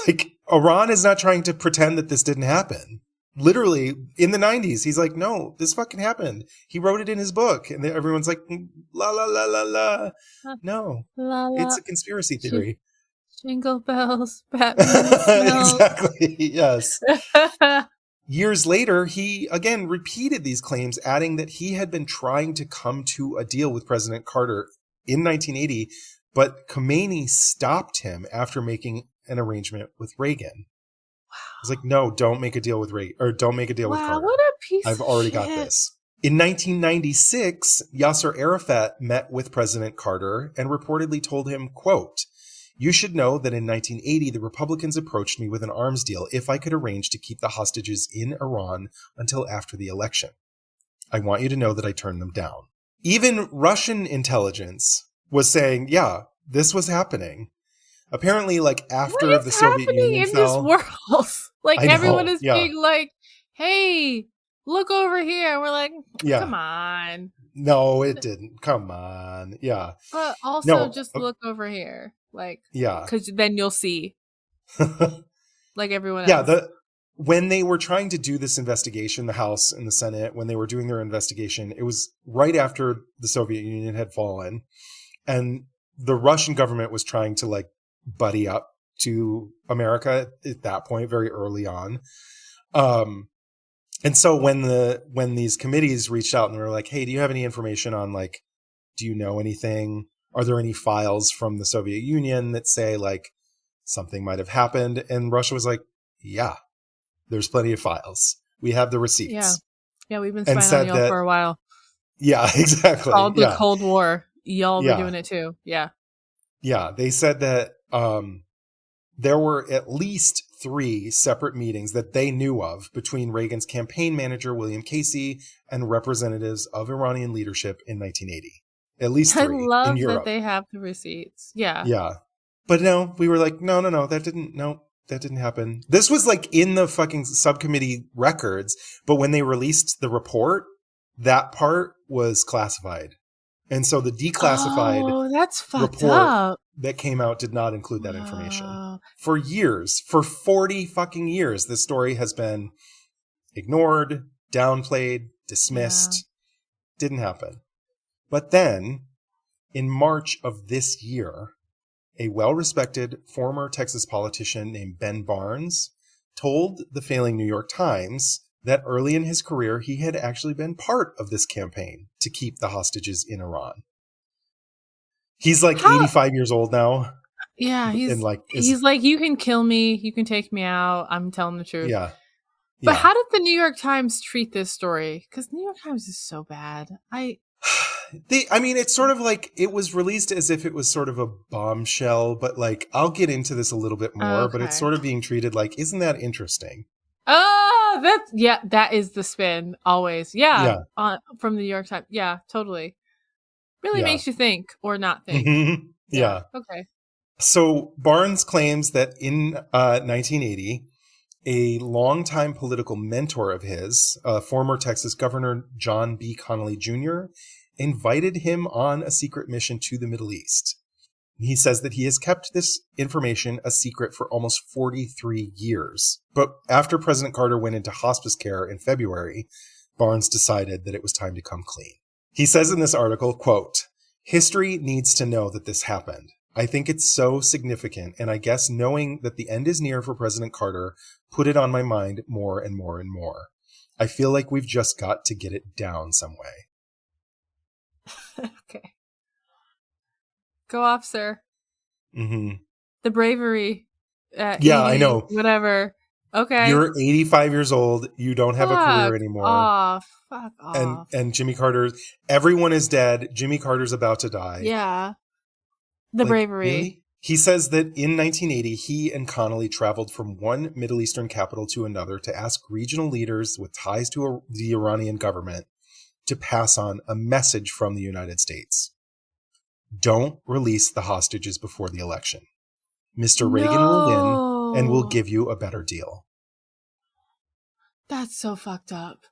Speaker 2: like, Iran is not trying to pretend that this didn't happen. literally in the 90s, he's like, no, this fucking happened. He wrote it in his book. And everyone's like, la, la, la, la, la. No,
Speaker 1: La, la.
Speaker 2: it's a conspiracy theory.
Speaker 1: Jingle bells, Batman smells.
Speaker 2: Exactly, yes. Years later, he again repeated these claims, adding that he had been trying to come to a deal with President Carter in 1980, but Khomeini stopped him after making an arrangement with Reagan. Wow. He's like, no, don't make a deal with Reagan, or don't make a deal with Carter.
Speaker 1: What a piece
Speaker 2: I've
Speaker 1: of
Speaker 2: already
Speaker 1: shit.
Speaker 2: got this. In 1996, Yasser Arafat met with President Carter and reportedly told him, quote, "You should know that in 1980, the Republicans approached me with an arms deal if I could arrange to keep the hostages in Iran until after the election. I want you to know that I turned them down." Even Russian intelligence was saying, yeah, this was happening. Apparently, like after the Soviet Union fell.
Speaker 1: What is happening in this world? Like
Speaker 2: I know,
Speaker 1: everyone is
Speaker 2: yeah.
Speaker 1: being like, hey, look over here. And we're like,
Speaker 2: Yeah.
Speaker 1: come on.
Speaker 2: No, it didn't. Come on. Yeah.
Speaker 1: But also
Speaker 2: No.
Speaker 1: just look over here. Like,
Speaker 2: Yeah.
Speaker 1: because then you'll see. Like everyone else.
Speaker 2: Yeah, when they were trying to do this investigation, the House and the Senate, when they were doing their investigation, it was right after the Soviet Union had fallen, and the Russian government was trying to like buddy up to America at that point, very early on. And so when these committees reached out and were like, "Hey, do you have any information on like, do you know anything? Are there any files from the Soviet Union that say like something might have happened?" And Russia was like, "Yeah, there's plenty of files. We have the receipts."
Speaker 1: Yeah, we've been
Speaker 2: And
Speaker 1: spying on
Speaker 2: said
Speaker 1: y'all for a while.
Speaker 2: Yeah, exactly.
Speaker 1: Called the
Speaker 2: Yeah.
Speaker 1: Cold War. Y'all
Speaker 2: Yeah.
Speaker 1: were doing it too. Yeah.
Speaker 2: Yeah, they said that there were at least 3 separate meetings that they knew of between Reagan's campaign manager, William Casey, and representatives of Iranian leadership in 1980. At least 3
Speaker 1: I love
Speaker 2: in
Speaker 1: that
Speaker 2: Europe.
Speaker 1: they have the receipts. Yeah.
Speaker 2: Yeah. But no, we were like, no, that didn't happen. This was like in the fucking subcommittee records, but when they released the report, that part was classified. And so the declassified
Speaker 1: that's fucked
Speaker 2: report
Speaker 1: up.
Speaker 2: that came out did not include that information.
Speaker 1: Wow.
Speaker 2: For years, for 40 fucking years, this story has been ignored, downplayed, dismissed. Didn't happen. But then, in March of this year, a well-respected former Texas politician named Ben Barnes told the failing New York Times that early in his career, he had actually been part of this campaign to keep the hostages in Iran. He's like 85 years old now.
Speaker 1: Yeah, he's
Speaker 2: like,
Speaker 1: you can kill me, you can take me out. I'm telling the truth.
Speaker 2: Yeah.
Speaker 1: But how did the New York Times treat this story? Because New York Times is so bad. I
Speaker 2: mean, it's sort of like it was released as if it was sort of a bombshell, but like, I'll get into this a little bit more, but it's sort of being treated like, isn't that interesting?
Speaker 1: Oh, that is the spin always. Yeah. From the New York Times. Yeah, totally. Really makes you think or not think.
Speaker 2: Yeah.
Speaker 1: Okay.
Speaker 2: So Barnes claims that in 1980, a longtime political mentor of his, former Texas Governor John B. Connally Jr., invited him on a secret mission to the Middle East. He says that he has kept this information a secret for almost 43 years. But after President Carter went into hospice care in February, Barnes decided that it was time to come clean. He says in this article, quote, "History needs to know that this happened. I think it's so significant, and I guess knowing that the end is near for President Carter put it on my mind more and more and more. I feel like we've just got to get it down some way."
Speaker 1: Okay. Go off, sir.
Speaker 2: Mm-hmm.
Speaker 1: The bravery.
Speaker 2: I know.
Speaker 1: Whatever. Okay.
Speaker 2: You're 85 years old. You don't have a career anymore.
Speaker 1: Fuck off.
Speaker 2: And Jimmy Carter, everyone is dead. Jimmy Carter's about to die.
Speaker 1: Yeah. The bravery.
Speaker 2: Really? He says that in 1980, he and Connally traveled from one Middle Eastern capital to another to ask regional leaders with ties to the Iranian government to pass on a message from the United States. Don't release the hostages before the election. Mr. Reagan will win and we'll give you a better deal.
Speaker 1: That's so fucked up.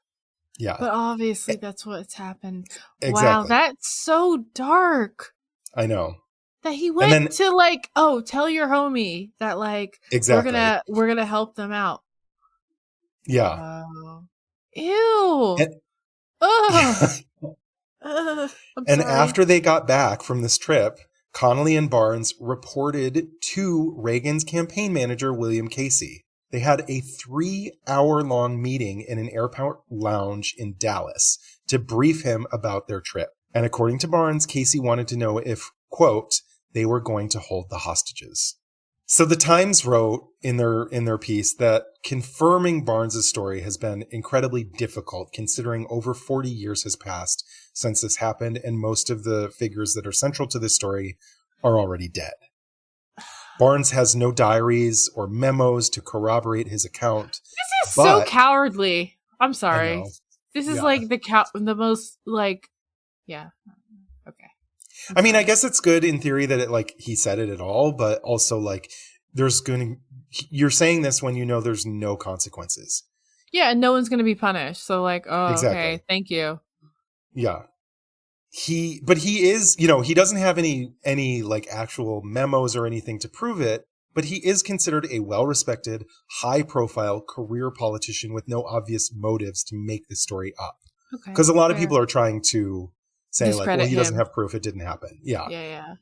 Speaker 2: Yeah.
Speaker 1: But obviously that's what's happened.
Speaker 2: Exactly.
Speaker 1: Wow, that's so dark.
Speaker 2: I know.
Speaker 1: That he went to like, tell your homie that like
Speaker 2: exactly.
Speaker 1: we're gonna help them out.
Speaker 2: Yeah.
Speaker 1: Ew.
Speaker 2: And,
Speaker 1: Ugh. I'm
Speaker 2: and
Speaker 1: sorry.
Speaker 2: after they got back from this trip, Connolly and Barnes reported to Reagan's campaign manager, William Casey. They had a 3-hour-long meeting in an airport lounge in Dallas to brief him about their trip. And according to Barnes, Casey wanted to know if, quote, they were going to hold the hostages. So the Times wrote in their piece that confirming Barnes's story has been incredibly difficult, considering over 40 years has passed since this happened, and most of the figures that are central to this story are already dead. Barnes has no diaries or memos to corroborate his account.
Speaker 1: This is so cowardly. I'm sorry.
Speaker 2: know.
Speaker 1: This is
Speaker 2: Yeah.
Speaker 1: like the most like, yeah. Okay.
Speaker 2: I mean, I guess it's good in theory that it like he said it at all, but also like you're saying this when you know there's no consequences.
Speaker 1: Yeah, and no one's gonna be punished. So like, oh,
Speaker 2: Exactly.
Speaker 1: okay, thank you.
Speaker 2: Yeah. He is, he doesn't have any like actual memos or anything to prove it, but he is considered a well-respected, high-profile career politician with no obvious motives to make this story up.
Speaker 1: Okay.
Speaker 2: Because a lot of
Speaker 1: fair.
Speaker 2: people are trying to say like, well,
Speaker 1: Discredit
Speaker 2: he doesn't
Speaker 1: him.
Speaker 2: have proof, it didn't happen. Yeah.
Speaker 1: Yeah.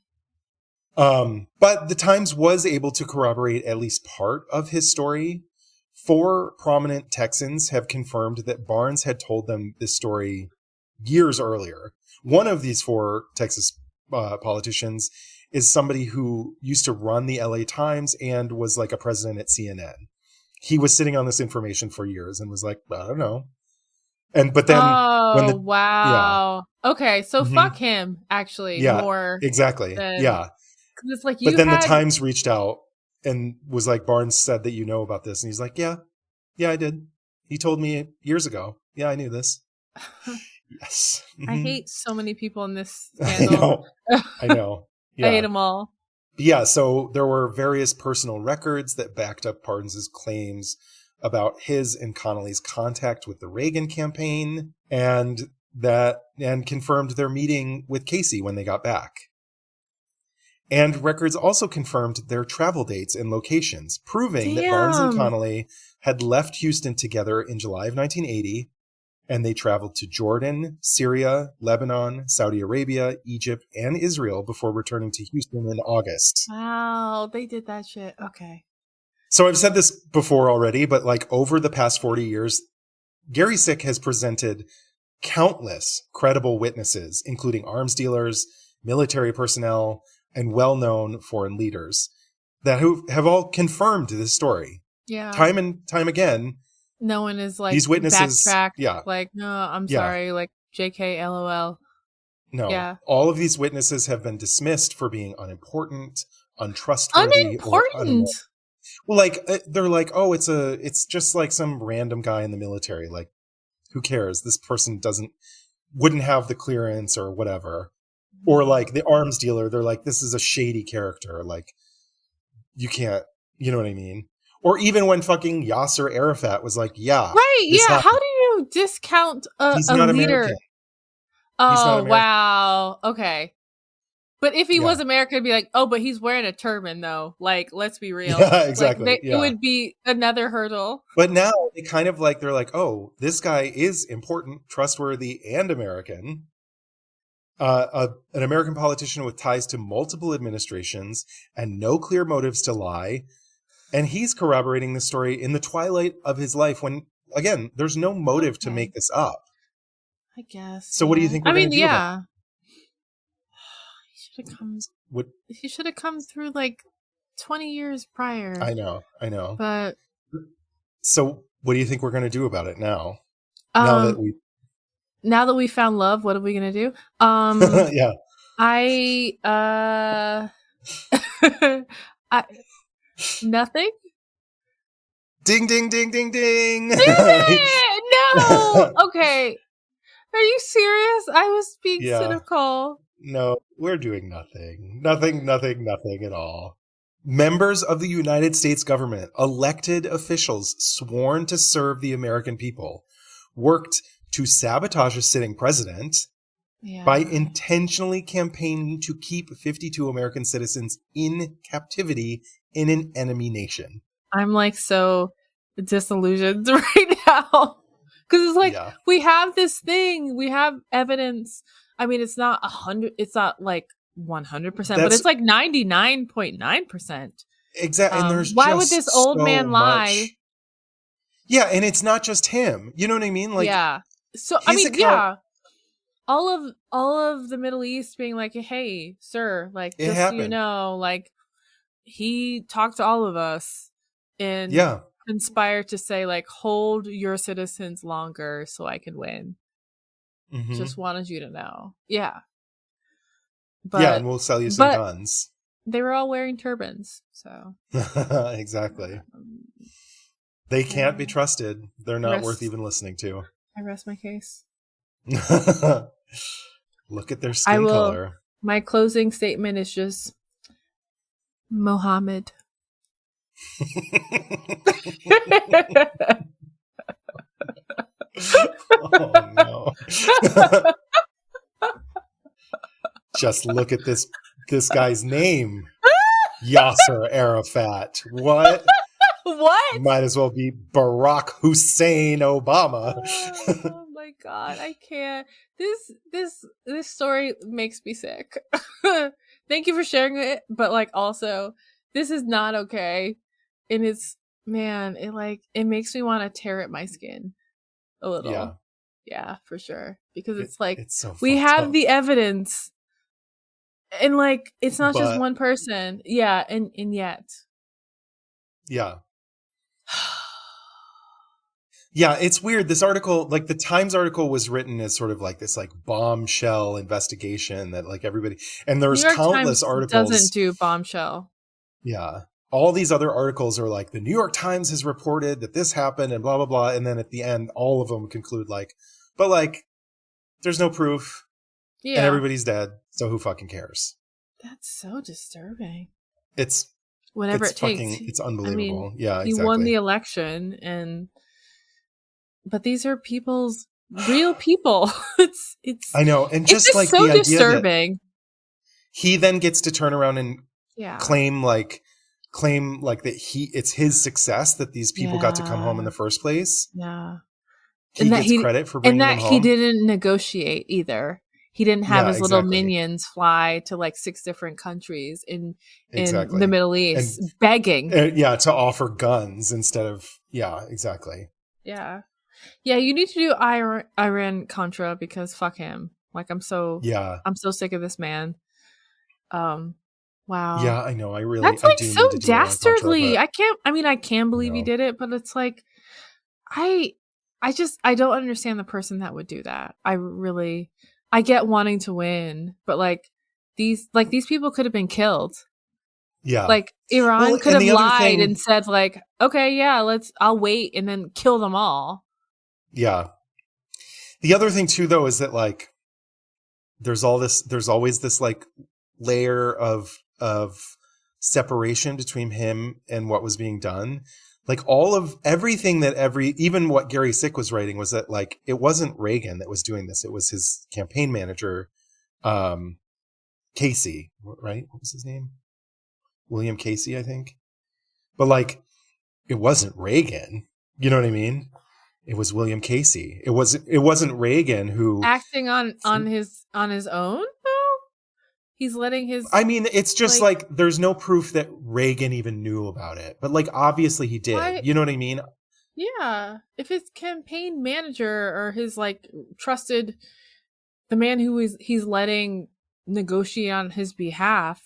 Speaker 2: But the Times was able to corroborate at least part of his story. 4 prominent Texans have confirmed that Barnes had told them this story years earlier. One of these 4 Texas politicians is somebody who used to run the LA Times and was like a president at CNN. He was sitting on this information for years and was like, I don't know. But then
Speaker 1: wow. Yeah. Okay, so
Speaker 2: Mhm.
Speaker 1: fuck him, actually, more.
Speaker 2: Exactly.
Speaker 1: Than,
Speaker 2: yeah.
Speaker 1: It's like
Speaker 2: But then the Times reached out and was like, Barnes said that you know about this. And he's like, yeah, I did. He told me years ago. Yeah, I knew this. Yes.
Speaker 1: I
Speaker 2: Mhm.
Speaker 1: hate so many people in this scandal.
Speaker 2: I know. Yeah.
Speaker 1: I hate them all.
Speaker 2: Yeah, so there were various personal records that backed up Barnes's claims about his and Connolly's contact with the Reagan campaign and confirmed their meeting with Casey when they got back. And records also confirmed their travel dates and locations, proving that Barnes and Connolly had left Houston together in July of 1980, and they traveled to Jordan, Syria, Lebanon, Saudi Arabia, Egypt, and Israel before returning to Houston in August.
Speaker 1: Wow, they did that shit. Okay.
Speaker 2: So I've said this before already, but like over the past 40 years, Gary Sick has presented countless credible witnesses, including arms dealers, military personnel, and well-known foreign leaders that have all confirmed this story.
Speaker 1: Yeah.
Speaker 2: Time and time again.
Speaker 1: No one is like
Speaker 2: these witnesses,
Speaker 1: backtracked.
Speaker 2: Yeah.
Speaker 1: Like, no, I'm sorry. Like, JK, LOL.
Speaker 2: No.
Speaker 1: Yeah.
Speaker 2: All of these witnesses have been dismissed for being unimportant, untrustworthy.
Speaker 1: Unimportant?
Speaker 2: Well, like, they're like, oh, it's just like some random guy in the military. Like, who cares? This person wouldn't have the clearance or whatever. Or like the arms dealer, they're like, this is a shady character. Like, you can't, you know what I mean? Or even when fucking Yasser Arafat was like, yeah.
Speaker 1: Right, yeah.
Speaker 2: happened.
Speaker 1: How do you discount
Speaker 2: He's
Speaker 1: a
Speaker 2: not
Speaker 1: leader?
Speaker 2: American.
Speaker 1: Oh, wow. Okay. But if he was American, it'd be like, oh, but he's wearing a turban, though. Like, let's be real.
Speaker 2: Yeah, exactly.
Speaker 1: Like, it would be another hurdle.
Speaker 2: But now they kind of like, they're like, oh, this guy is important, trustworthy, and American. An American politician with ties to multiple administrations and no clear motives to lie. And he's corroborating the story in the twilight of his life when, again, there's no motive to make this up.
Speaker 1: I guess.
Speaker 2: So what do you think we're going to do about it?
Speaker 1: He should have come through like 20 years prior.
Speaker 2: I know.
Speaker 1: But
Speaker 2: so what do you think we're going to do about it now?
Speaker 1: Now that we found love, what are we going to do?
Speaker 2: Yeah.
Speaker 1: Nothing.
Speaker 2: Ding, ding, ding, ding, ding.
Speaker 1: No. Okay. Are you serious? I was being cynical.
Speaker 2: No, we're doing nothing. Nothing at all. Members of the United States government, elected officials sworn to serve the American people, worked to sabotage a sitting president by intentionally campaigning to keep 52 American citizens in captivity in an enemy nation.
Speaker 1: I'm like so disillusioned right now. Because it's like,
Speaker 2: Yeah.
Speaker 1: we have this thing, we have evidence. I mean, it's not 100, it's not like 100%, but it's like 99.9%.
Speaker 2: Exactly. And there's
Speaker 1: why
Speaker 2: just
Speaker 1: would this old
Speaker 2: so
Speaker 1: man lie?
Speaker 2: much. Yeah, and it's not just him. You know what I mean? Like,
Speaker 1: yeah. So I
Speaker 2: his
Speaker 1: mean,
Speaker 2: account-
Speaker 1: all of the Middle East being like, hey, sir, like,
Speaker 2: It
Speaker 1: just so you
Speaker 2: happened.
Speaker 1: know, like, he talked to all of us and
Speaker 2: Yeah.
Speaker 1: conspired to say, like, hold your citizens longer so I can win.
Speaker 2: Mhm.
Speaker 1: Just wanted you to know. Yeah. But
Speaker 2: yeah, and we'll sell you some guns.
Speaker 1: they were all wearing turbans, so
Speaker 2: Exactly. They can't be trusted. They're not worth even listening to.
Speaker 1: I rest my case.
Speaker 2: Look at their skin color.
Speaker 1: My closing statement is just Mohammed.
Speaker 2: Oh no. Just look at this guy's name. Yasser Arafat. What?
Speaker 1: What?
Speaker 2: Might as well be Barack Hussein Obama.
Speaker 1: Oh my god, I can't. This story makes me sick. Thank you for sharing it, but like also this is not okay. And it's it makes me want to tear at my skin a little.
Speaker 2: Yeah.
Speaker 1: Yeah, for sure. Because it's like
Speaker 2: it's so
Speaker 1: we
Speaker 2: fucked
Speaker 1: have
Speaker 2: up.
Speaker 1: the evidence. And like it's not just
Speaker 2: But-
Speaker 1: one person. Yeah, and yet.
Speaker 2: Yeah. Yeah, it's weird. This article, like the Times article was written as sort of like this like bombshell investigation that like everybody, and there's
Speaker 1: New York
Speaker 2: countless
Speaker 1: Times
Speaker 2: articles.
Speaker 1: doesn't do bombshell.
Speaker 2: Yeah. All these other articles are like the New York Times has reported that this happened and blah, blah, blah. And then at the end, all of them conclude like, but like, there's no proof
Speaker 1: Yeah.
Speaker 2: and everybody's dead. So who fucking cares?
Speaker 1: That's so disturbing.
Speaker 2: It's
Speaker 1: Whatever
Speaker 2: it's
Speaker 1: it takes.
Speaker 2: fucking, it's unbelievable. Yeah,
Speaker 1: He
Speaker 2: exactly.
Speaker 1: won the election but these are real people. It's
Speaker 2: I know. And
Speaker 1: it's
Speaker 2: just like
Speaker 1: so
Speaker 2: the idea
Speaker 1: disturbing.
Speaker 2: that he then gets to turn around and
Speaker 1: Yeah.
Speaker 2: claim like that it's his success that these people got to come home in the first place.
Speaker 1: Yeah.
Speaker 2: He
Speaker 1: And that
Speaker 2: gets credit for bringing them
Speaker 1: And that
Speaker 2: home.
Speaker 1: he didn't negotiate either. He didn't have
Speaker 2: Yeah,
Speaker 1: his little
Speaker 2: exactly.
Speaker 1: minions fly to like 6 different countries in
Speaker 2: Exactly.
Speaker 1: the Middle East begging.
Speaker 2: To offer guns instead of exactly.
Speaker 1: Yeah. Yeah, you need to do Iran Contra because fuck him. Like I'm so sick of this man. Wow.
Speaker 2: Yeah, I know.
Speaker 1: That's like
Speaker 2: do
Speaker 1: so
Speaker 2: need to do Iran Contra,
Speaker 1: dastardly.
Speaker 2: but-
Speaker 1: I can believe he did it, but it's like I don't understand the person that would do that. I get wanting to win, but like these people could have been killed.
Speaker 2: Yeah.
Speaker 1: Like Iran
Speaker 2: Well,
Speaker 1: could
Speaker 2: and
Speaker 1: have
Speaker 2: the other
Speaker 1: lied
Speaker 2: thing-
Speaker 1: and said like, okay, yeah, I'll wait and then kill them all.
Speaker 2: Yeah. The other thing too, though, is that like, there's always this like layer of separation between him and what was being done. Like everything even what Gary Sick was writing was that like, it wasn't Reagan that was doing this. It was his campaign manager, Casey, right? What was his name? William Casey, I think. But like, it wasn't Reagan. You know what I mean? It was William Casey. It wasn't Reagan who
Speaker 1: Acting on his own though? He's letting his
Speaker 2: I mean, it's just like there's no proof that Reagan even knew about it. But like obviously he did.
Speaker 1: Why-
Speaker 2: You know what I mean?
Speaker 1: Yeah. If his campaign manager or his like trusted the man he's letting negotiate on his behalf.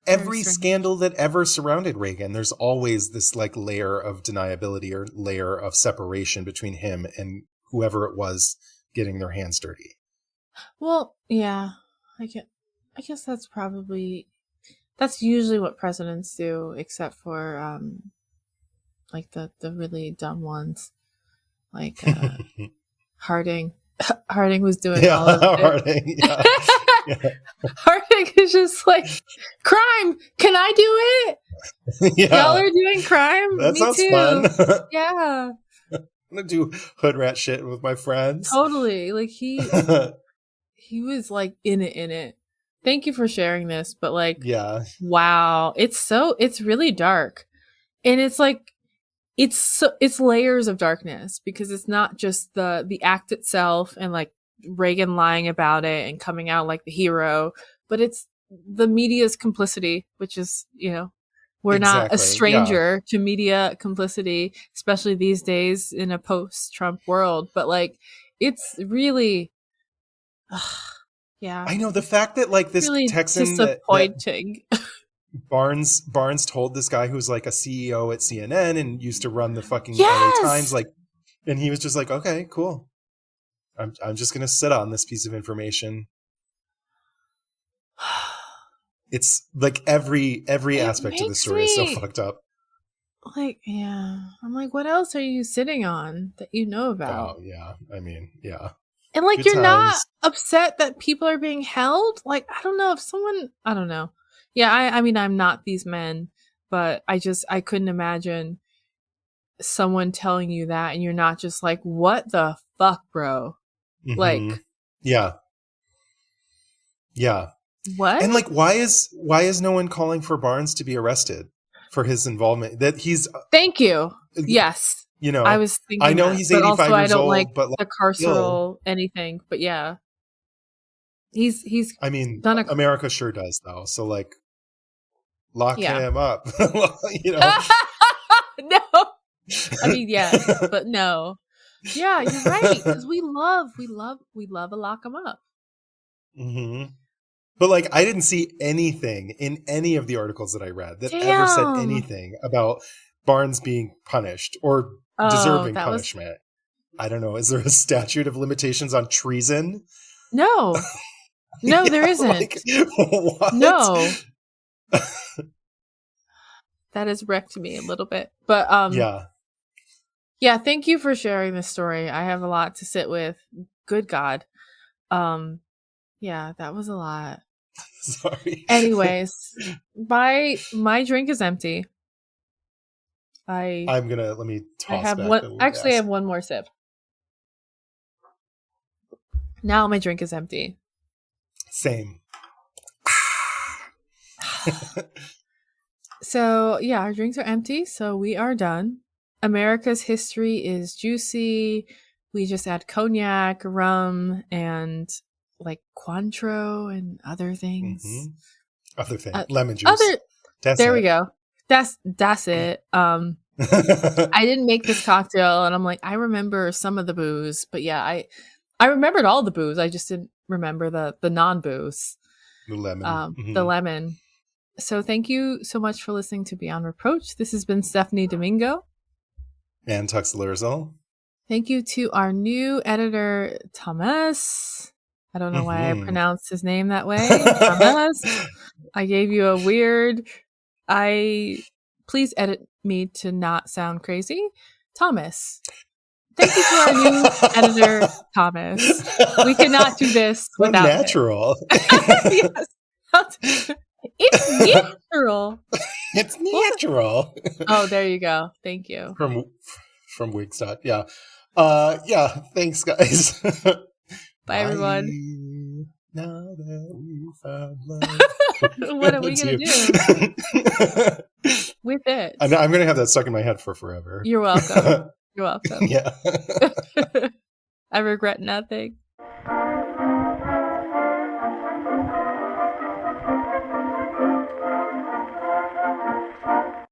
Speaker 2: Every scandal that ever surrounded Reagan, there's always this like layer of deniability or layer of separation between him and whoever it was getting their hands dirty.
Speaker 1: Well, yeah. I guess that's usually what presidents do, except for like the really dumb ones. Like Harding. Harding was doing all of it.
Speaker 2: Harding, yeah. Yeah.
Speaker 1: Harding is just like, crime! Can I do it?
Speaker 2: Yeah.
Speaker 1: Y'all are doing crime?
Speaker 2: That
Speaker 1: Me
Speaker 2: sounds
Speaker 1: too.
Speaker 2: fun.
Speaker 1: Yeah.
Speaker 2: I'm gonna do hood rat shit with my friends.
Speaker 1: Totally. Like he was like in it. Thank you for sharing this, but like
Speaker 2: Yeah.
Speaker 1: wow. It's really dark. And it's like it's layers of darkness, because it's not just the act itself and like Reagan lying about it and coming out like the hero, but it's the media's complicity, which is, we're not a stranger to media complicity, especially these days in a post-Trump world. But like, it's really, yeah.
Speaker 2: I know the fact that like this
Speaker 1: really
Speaker 2: Texan
Speaker 1: disappointing.
Speaker 2: that Barnes told this guy who's like a CEO at CNN and used to run the fucking LA Times, like, and he was just like, okay, cool. I'm just gonna sit on this piece of information. It's like every aspect of the story is so fucked up.
Speaker 1: Like, yeah. I'm like, what else are you sitting on that you know about?
Speaker 2: Oh, yeah. I mean, yeah.
Speaker 1: And like,
Speaker 2: Good
Speaker 1: you're
Speaker 2: times.
Speaker 1: not upset that people are being held? Like, I don't know if someone, I don't know. Yeah, I mean, I'm not these men, but I couldn't imagine someone telling you that and you're not just like, what the fuck, bro?
Speaker 2: Mm-hmm.
Speaker 1: Like,
Speaker 2: yeah.
Speaker 1: What?
Speaker 2: And like, why is no one calling for Barnes to be arrested for his involvement? That he's.
Speaker 1: Thank you. Yes.
Speaker 2: I
Speaker 1: was thinking.
Speaker 2: I know
Speaker 1: that,
Speaker 2: he's 85
Speaker 1: also
Speaker 2: years
Speaker 1: I don't
Speaker 2: old,
Speaker 1: like
Speaker 2: but
Speaker 1: the carceral anything. But yeah, he's.
Speaker 2: I mean,
Speaker 1: done
Speaker 2: America sure does though. So like, lock him up.
Speaker 1: No. I mean, yes, but no. Yeah, you're right. Because we love a lock 'em up.
Speaker 2: Mm-hmm. But like, I didn't see anything in any of the articles that I read that ever said anything about Barnes being punished or deserving punishment. I don't know. Is there a statute of limitations on treason?
Speaker 1: No, there isn't.
Speaker 2: Like, what?
Speaker 1: No. That has wrecked me a little bit. But yeah, thank you for sharing this story. I have a lot to sit with. Good God. Yeah, that was a lot.
Speaker 2: Sorry.
Speaker 1: Anyways, my drink is empty. Let me toss
Speaker 2: I
Speaker 1: have one more sip. Now my drink is empty.
Speaker 2: Same.
Speaker 1: So yeah, our drinks are empty, so we are done. America's history is juicy. We just add cognac, rum, and like Cointreau and other things.
Speaker 2: Mm-hmm. Other things. Lemon juice.
Speaker 1: We go. That's it. I didn't make this cocktail, and I'm like, I remember some of the booze, but yeah, I remembered all the booze. I just didn't remember the non-booze.
Speaker 2: The lemon.
Speaker 1: The lemon. So thank you so much for listening to Beyond Reproach. This has been Stephanie Domingo.
Speaker 2: And Tux Lirzal.
Speaker 1: Thank you to our new editor, Thomas. I don't know why I pronounced his name that way. Thomas. I gave you a weird... Please edit me to not sound crazy. Thomas. Thank you to our new editor, Thomas. We cannot do this without
Speaker 2: natural.
Speaker 1: Yes. It's natural.
Speaker 2: It's natural.
Speaker 1: Oh, there you go. Thank you.
Speaker 2: From Wigstop. Yeah. Yeah. Thanks, guys.
Speaker 1: Bye, everyone.
Speaker 2: Now that we found love.
Speaker 1: What are we going to do with it?
Speaker 2: I'm going to have that stuck in my head for forever.
Speaker 1: You're welcome. You're welcome.
Speaker 2: Yeah.
Speaker 1: I regret nothing.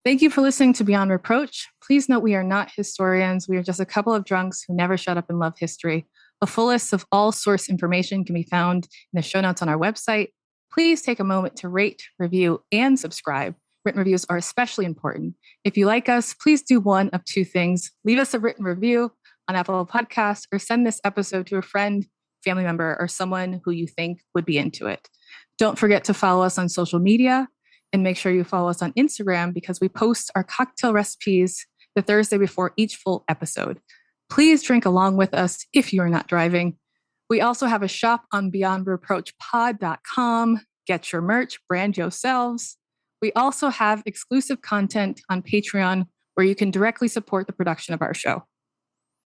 Speaker 1: Thank you for listening to Beyond Reproach. Please note we are not historians. We are just a couple of drunks who never shut up and love history. A full list of all source information can be found in the show notes on our website. Please take a moment to rate, review, and subscribe. Written reviews are especially important. If you like us, please do one of two things. Leave us a written review on Apple Podcasts or send this episode to a friend, family member, or someone who you think would be into it. Don't forget to follow us on social media. And make sure you follow us on Instagram because we post our cocktail recipes the Thursday before each full episode. Please drink along with us if you are not driving. We also have a shop on beyondreproachpod.com. Get your merch, brand yourselves. We also have exclusive content on Patreon where you can directly support the production of our show.